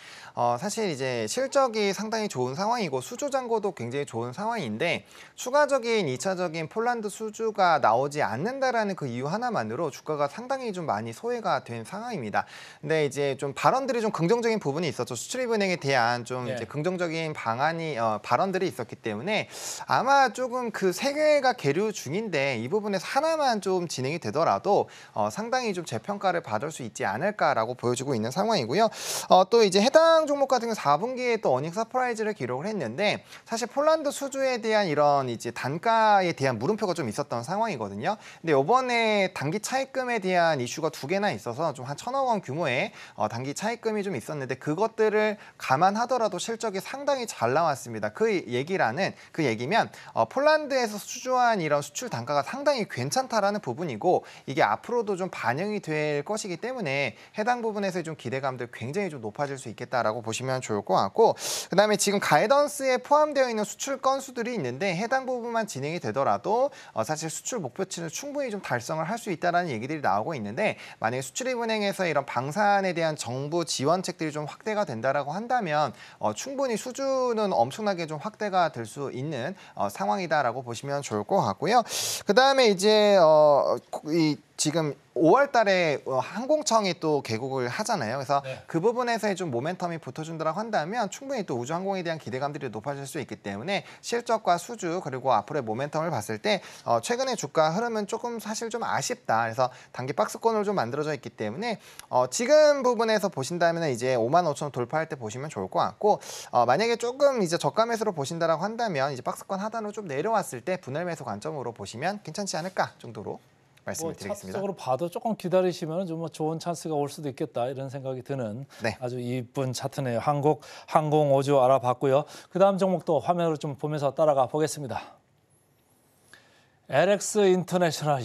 사실 이제 실적이 상당히 좋은 상황이고 수주 잔고도 굉장히 좋은 상황인데 추가적인 2차적인 폴란드 수주가 나오지 않는다라는 그 이유 하나만으로 주가가 상당히 좀 많이 소외가 된 상황입니다. 근데 이제 좀 발언들이 좀 긍정적인 부분이 있었죠. 수출입은행에 대한 좀 이제 긍정적인 발언들이 있었기 때문에 아마 조금 그 세계가 계류 중인데 이 부분에서 하나만 좀 진행이 되더라도 상당히 좀 재평가를 받을 수 있지 않을까라고 보여지고 있는 상황이고요. 또 이제 해당 종목 같은 경우 4분기에 또 어닝 서프라이즈를 기록을 했는데 사실 폴란드 수주에 대한 이런 이제 단가에 대한 물음표가 좀 있었던 상황이거든요. 근데 이번에 단기 차입금에 대한 이슈가 2개나 있어서 좀 한 1,000억 원 규모의 단기 차입금이 좀 있었는데 그것들을 감안하더라도 실적이 상당히 잘 나왔습니다. 그 얘기면 폴란드에서 수주한 이런 수출 단가가 상당히 괜찮다라는 부분이고 이게 앞으로도 좀 반영이 될 것이기 때문에 해당 부분에서 좀 기대감들 굉장히 좀 높아질 수 있겠다라고 보시면 좋을 것 같고 그다음에 지금 가이던스에 포함되어 있는 수출 건수들이 있는데 해당 부분만 진행이 되더라도 사실 수출 목표치는 충분히 좀 달성을 할 수 있다라는 얘기들이 나오고 있는데 만약에 수출입은행에서 이런 방산에 대한 정부 지원책들이 좀 확대가 된다라고 한다면 충분히 수주는 엄청나게 좀 확대가 될 수 있는 상황이다라고 보시면 좋을 것 같고요. 그다음에 이제 지금 5월 달에 항공청이 또 개국을 하잖아요. 그래서 그 부분에서 좀 모멘텀이 붙어준다고 한다면 충분히 또 우주항공에 대한 기대감들이 높아질 수 있기 때문에 실적과 수주 그리고 앞으로의 모멘텀을 봤을 때 최근의 주가 흐름은 조금 사실 좀 아쉽다. 그래서 단기 박스권으로 좀 만들어져 있기 때문에 지금 부분에서 보신다면 이제 55,000원 돌파할 때 보시면 좋을 것 같고 만약에 조금 이제 저가 매수로 보신다라고 한다면 이제 박스권 하단으로 좀 내려왔을 때 분할 매수 관점으로 보시면 괜찮지 않을까 정도로 말씀을 드리겠습니다. 차트적으로 봐도 조금 기다리시면 좀 좋은 찬스가 올 수도 있겠다 이런 생각이 드는 아주 이쁜 차트네요. 항공우주 알아봤고요. 그다음 종목도 화면으로 좀 보면서 따라가 보겠습니다. LX 인터내셔널,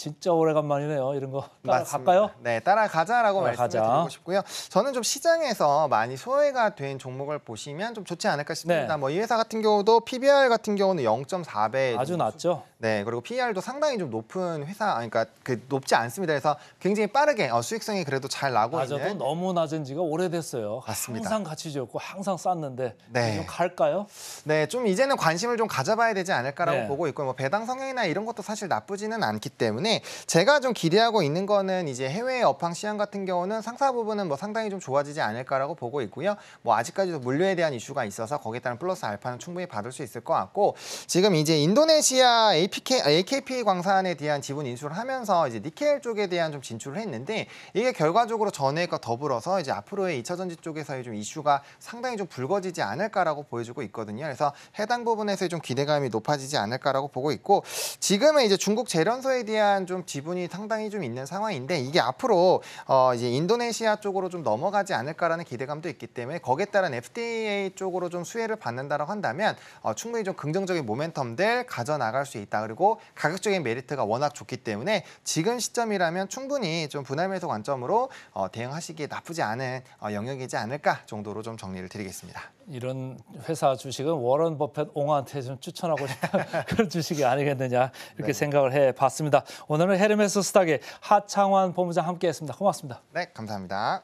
진짜 오래간만이네요. 이런 거 맞습니다. 따라갈까요? 네, 따라가자라고 따라가자. 말씀을 드리고 싶고요. 저는 좀 시장에서 많이 소외가 된 종목을 보시면 좀 좋지 않을까 싶습니다. 네. 뭐 이 회사 같은 경우도 PBR 같은 경우는 0.4배 아주 낮죠. 네, 그리고 PER도 상당히 좀 높은 회사, 그러니까 높지 않습니다. 그래서 굉장히 빠르게 수익성이 그래도 잘 나고 낮아도 있는. 너무 낮은 지가 오래됐어요. 맞습니다. 항상 가치 좋고 항상 쌌는데 네. 좀 갈까요? 네, 좀 이제는 관심을 좀 가져봐야 되지 않을까라고 네. 보고 있고, 뭐 배당 성향이나 이런 것도 사실 나쁘지는 않기 때문에 제가 좀 기대하고 있는 거는 이제 해외 업황 시장 같은 경우는 상사 부분은 뭐 상당히 좀 좋아지지 않을까라고 보고 있고요. 뭐 아직까지도 물류에 대한 이슈가 있어서 거기에 따른 플러스 알파는 충분히 받을 수 있을 것 같고, 지금 이제 인도네시아 AKP 광산에 대한 지분 인수를 하면서 이제 니켈 쪽에 대한 좀 진출을 했는데, 이게 결과적으로 전해과 더불어서 이제 앞으로의 2차 전지 쪽에서의 좀 이슈가 상당히 좀 불거지지 않을까라고 보여주고 있거든요. 그래서 해당 부분에서의 좀 기대감이 높아지지 않을까라고 보고 있고, 지금은 이제 중국 재련소에 대한 좀 지분이 상당히 좀 있는 상황인데, 이게 앞으로 이제 인도네시아 쪽으로 좀 넘어가지 않을까라는 기대감도 있기 때문에 거기에 따른 FTA 쪽으로 좀 수혜를 받는다라고 한다면 충분히 좀 긍정적인 모멘텀들 가져나갈 수 있다. 그리고 가격적인 메리트가 워낙 좋기 때문에 지금 시점이라면 충분히 좀 분할 매수 관점으로 대응하시기에 나쁘지 않은 영역이지 않을까 정도로 좀 정리를 드리겠습니다. 이런 회사 주식은 워런 버핏 옹한테 좀 추천하고 싶은 그런 주식이 아니겠느냐 이렇게 네. 생각을 해봤습니다. 오늘은 헤르메스 스탁의 하창환 본부장 함께했습니다. 고맙습니다. 네, 감사합니다.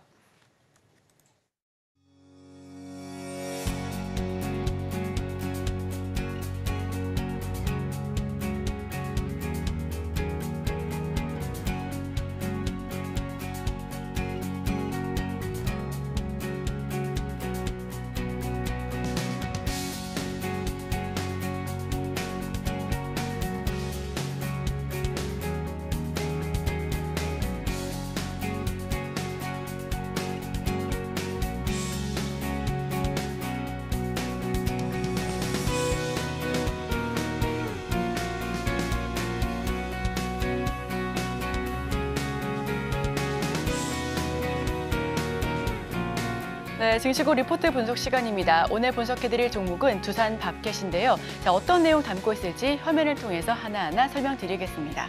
네, 증시고 리포트 분석 시간입니다. 오늘 분석해드릴 종목은 두산 밥켓인데요. 자, 어떤 내용 담고 있을지 화면을 통해서 하나하나 설명드리겠습니다.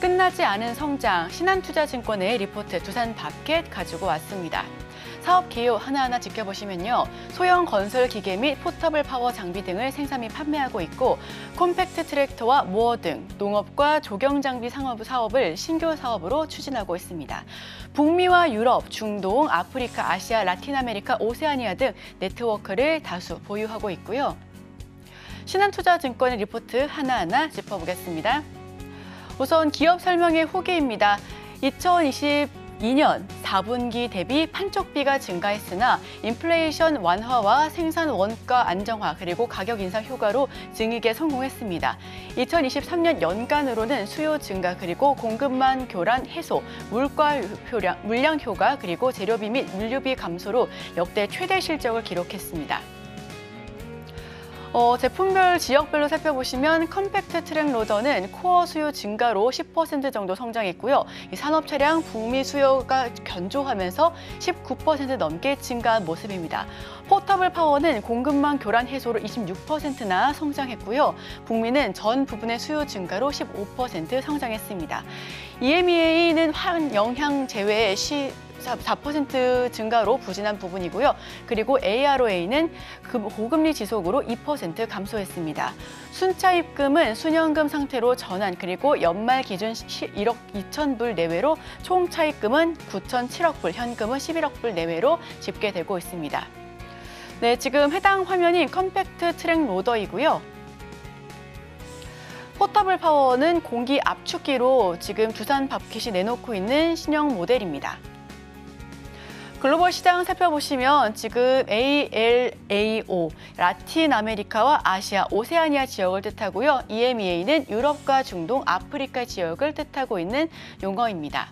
끝나지 않은 성장, 신한투자증권의 리포트 두산 밥켓 가지고 왔습니다. 사업 기호 하나하나 지켜보시면요. 소형 건설 기계 및 포터블 파워 장비 등을 생산 및 판매하고 있고, 콤팩트 트랙터와 모어 등 농업과 조경 장비 사업을 신규 사업으로 추진하고 있습니다. 북미와 유럽, 중동, 아프리카, 아시아, 라틴 아메리카, 오세아니아 등 네트워크를 다수 보유하고 있고요. 신한투자증권의 리포트 하나하나 짚어보겠습니다. 우선 기업 설명의 후기입니다. 2022년 4분기 대비 판촉비가 증가했으나 인플레이션 완화와 생산 원가 안정화 그리고 가격 인상 효과로 증익에 성공했습니다. 2023년 연간으로는 수요 증가 그리고 공급망 교란 해소, 물량 효과 그리고 재료비 및 물류비 감소로 역대 최대 실적을 기록했습니다. 제품별 지역별로 살펴보시면 컴팩트 트랙 로더는 코어 수요 증가로 10% 정도 성장했고요. 이 산업 차량 북미 수요가 견조하면서 19% 넘게 증가한 모습입니다. 포터블 파워는 공급망 교란 해소로 26%나 성장했고요. 북미는 전 부분의 수요 증가로 15% 성장했습니다. EMEA는 환 영향 제외 4% 증가로 부진한 부분이고요. 그리고 AROA는 고금리 지속으로 2% 감소했습니다. 순차입금은 순현금 상태로 전환 그리고 연말 기준 1억 2천 불 내외로 총 차입금은 9,007억 불, 현금은 11억 불 내외로 집계되고 있습니다. 네, 지금 해당 화면이 컴팩트 트랙 로더이고요. 포터블 파워는 공기 압축기로 지금 두산 밥켓이 내놓고 있는 신형 모델입니다. 글로벌 시장 살펴보시면 지금 ALAO, 라틴 아메리카와 아시아, 오세아니아 지역을 뜻하고요. EMEA는 유럽과 중동, 아프리카 지역을 뜻하고 있는 용어입니다.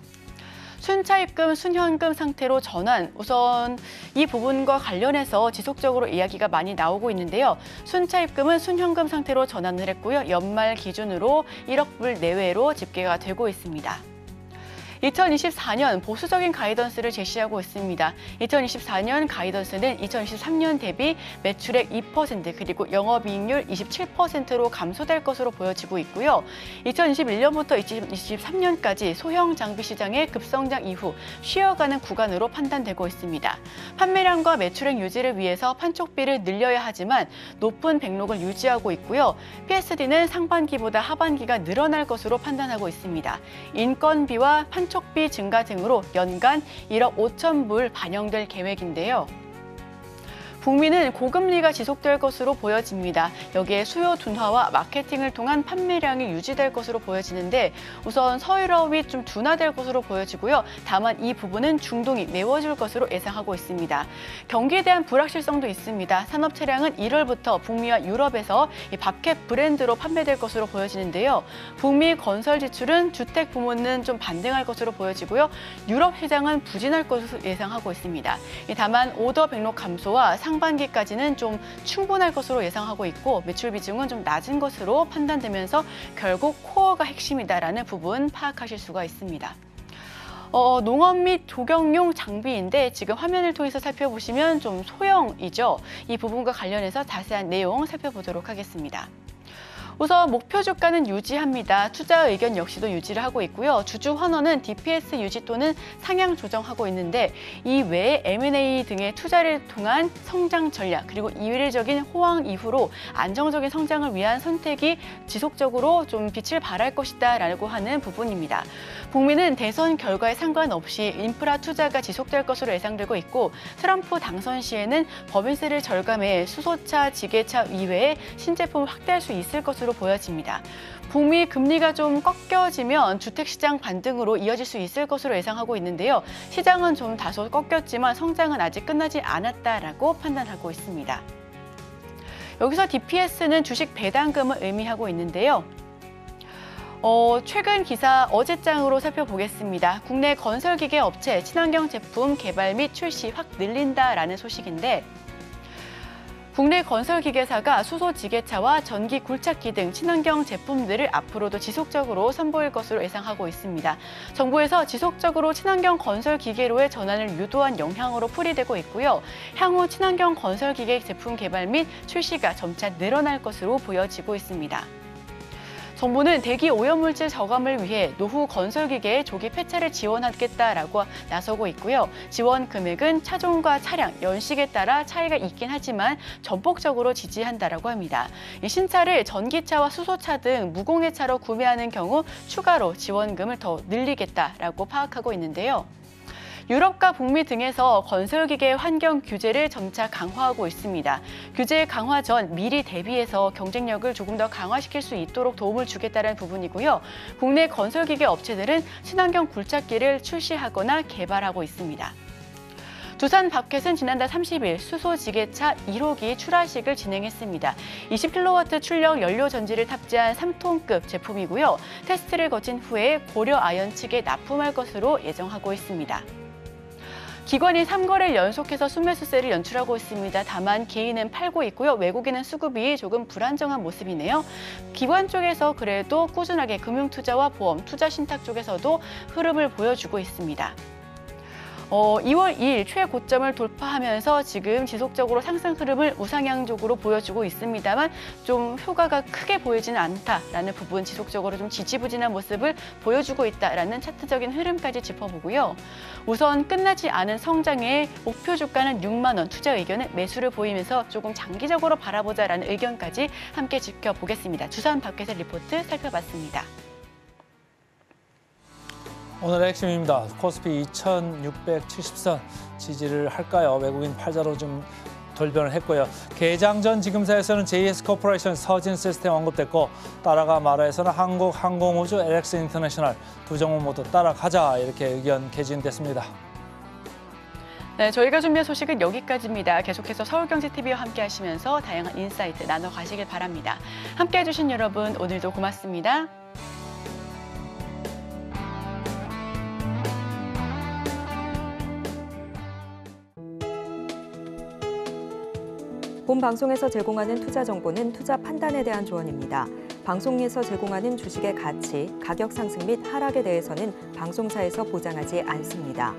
순차입금, 순현금 상태로 전환, 우선 이 부분과 관련해서 지속적으로 이야기가 많이 나오고 있는데요. 순차입금은 순현금 상태로 전환을 했고요. 연말 기준으로 1억 불 내외로 집계가 되고 있습니다. 2024년 보수적인 가이던스를 제시하고 있습니다. 2024년 가이던스는 2023년 대비 매출액 2% 그리고 영업이익률 27%로 감소될 것으로 보여지고 있고요. 2021년부터 2023년까지 소형 장비 시장의 급성장 이후 쉬어가는 구간으로 판단되고 있습니다. 판매량과 매출액 유지를 위해서 판촉비를 늘려야 하지만 높은 백록을 유지하고 있고요. PSD는 상반기보다 하반기가 늘어날 것으로 판단하고 있습니다. 인건비와 판촉비 증가 등으로 연간 1억 5천 불 반영될 계획인데요. 북미는 고금리가 지속될 것으로 보여집니다. 여기에 수요 둔화와 마케팅을 통한 판매량이 유지될 것으로 보여지는데 우선 서유럽이 좀 둔화될 것으로 보여지고요. 다만 이 부분은 중동이 메워줄 것으로 예상하고 있습니다. 경기에 대한 불확실성도 있습니다. 산업 차량은 1월부터 북미와 유럽에서 이 바켓 브랜드로 판매될 것으로 보여지는데요. 북미 건설 지출은 주택 부문은 좀 반등할 것으로 보여지고요. 유럽 시장은 부진할 것으로 예상하고 있습니다. 다만 오더 백록 감소와 상반기까지는 좀 충분할 것으로 예상하고 있고 매출 비중은 좀 낮은 것으로 판단되면서 결국 코어가 핵심이다라는 부분 파악하실 수가 있습니다. 농업 및 조경용 장비인데 지금 화면을 통해서 살펴보시면 좀 소형이죠. 이 부분과 관련해서 자세한 내용 살펴보도록 하겠습니다. 우선 목표 주가는 유지합니다. 투자 의견 역시도 유지를 하고 있고요. 주주 환원은 DPS 유지 또는 상향 조정하고 있는데 이 외에 M&A 등의 투자를 통한 성장 전략 그리고 이례적인 호황 이후로 안정적인 성장을 위한 선택이 지속적으로 좀 빛을 발할 것이다라고 하는 부분입니다. 북미는 대선 결과에 상관없이 인프라 투자가 지속될 것으로 예상되고 있고 트럼프 당선 시에는 법인세를 절감해 수소차, 지게차 이외에 신제품을 확대할 수 있을 것으로 보여집니다. 북미 금리가 좀 꺾여지면 주택시장 반등으로 이어질 수 있을 것으로 예상하고 있는데요. 시장은 좀 다소 꺾였지만 성장은 아직 끝나지 않았다라고 판단하고 있습니다. 여기서 DPS는 주식 배당금을 의미하고 있는데요. 최근 기사 어제장으로 살펴보겠습니다. 국내 건설기계 업체 친환경 제품 개발 및 출시 확 늘린다라는 소식인데 국내 건설기계사가 수소지게차와 전기 굴착기 등 친환경 제품들을 앞으로도 지속적으로 선보일 것으로 예상하고 있습니다. 정부에서 지속적으로 친환경 건설기계로의 전환을 유도한 영향으로 풀이되고 있고요. 향후 친환경 건설기계 제품 개발 및 출시가 점차 늘어날 것으로 보여지고 있습니다. 정부는 대기 오염물질 저감을 위해 노후 건설기계의 조기 폐차를 지원하겠다라고 나서고 있고요. 지원 금액은 차종과 차량, 연식에 따라 차이가 있긴 하지만 전폭적으로 지지한다라고 합니다. 이 신차를 전기차와 수소차 등 무공해차로 구매하는 경우 추가로 지원금을 더 늘리겠다라고 파악하고 있는데요. 유럽과 북미 등에서 건설기계 환경 규제를 점차 강화하고 있습니다. 규제 강화 전 미리 대비해서 경쟁력을 조금 더 강화시킬 수 있도록 도움을 주겠다는 부분이고요. 국내 건설기계 업체들은 친환경 굴착기를 출시하거나 개발하고 있습니다. 두산 바켓은 지난달 30일 수소지게차 1호기 출하식을 진행했습니다. 20kW 출력 연료 전지를 탑재한 3톤급 제품이고요. 테스트를 거친 후에 고려 아연 측에 납품할 것으로 예정하고 있습니다. 기관이 3거래를 연속해서 순매수세를 연출하고 있습니다. 다만 개인은 팔고 있고요. 외국인은 수급이 조금 불안정한 모습이네요. 기관 쪽에서 그래도 꾸준하게 금융투자와 보험, 투자신탁 쪽에서도 흐름을 보여주고 있습니다. 2월 2일 최고점을 돌파하면서 지금 지속적으로 상승 흐름을 우상향적으로 보여주고 있습니다만 좀 효과가 크게 보이지는 않다라는 부분, 지속적으로 좀 지지부진한 모습을 보여주고 있다라는 차트적인 흐름까지 짚어보고요. 우선 끝나지 않은 성장의 목표 주가는 6만 원, 투자 의견은 매수를 보이면서 조금 장기적으로 바라보자라는 의견까지 함께 지켜보겠습니다. 두산 바켓의 리포트 살펴봤습니다. 오늘의 핵심입니다. 코스피 2670선 지지를 할까요? 외국인 팔자로 좀 돌변을 했고요. 개장 전 지금사에서는 JS코퍼레이션, 서진 시스템 언급됐고 따라가 마라에서는 한국항공우주, LX 인터내셔널 두 종목 모두 따라가자 이렇게 의견 개진됐습니다. 네, 저희가 준비한 소식은 여기까지입니다. 계속해서 서울경제TV와 함께 하시면서 다양한 인사이트 나눠가시길 바랍니다. 함께해 주신 여러분 오늘도 고맙습니다. 본 방송에서 제공하는 투자 정보는 투자 판단에 대한 조언입니다. 방송에서 제공하는 주식의 가치, 가격 상승 및 하락에 대해서는 방송사에서 보장하지 않습니다.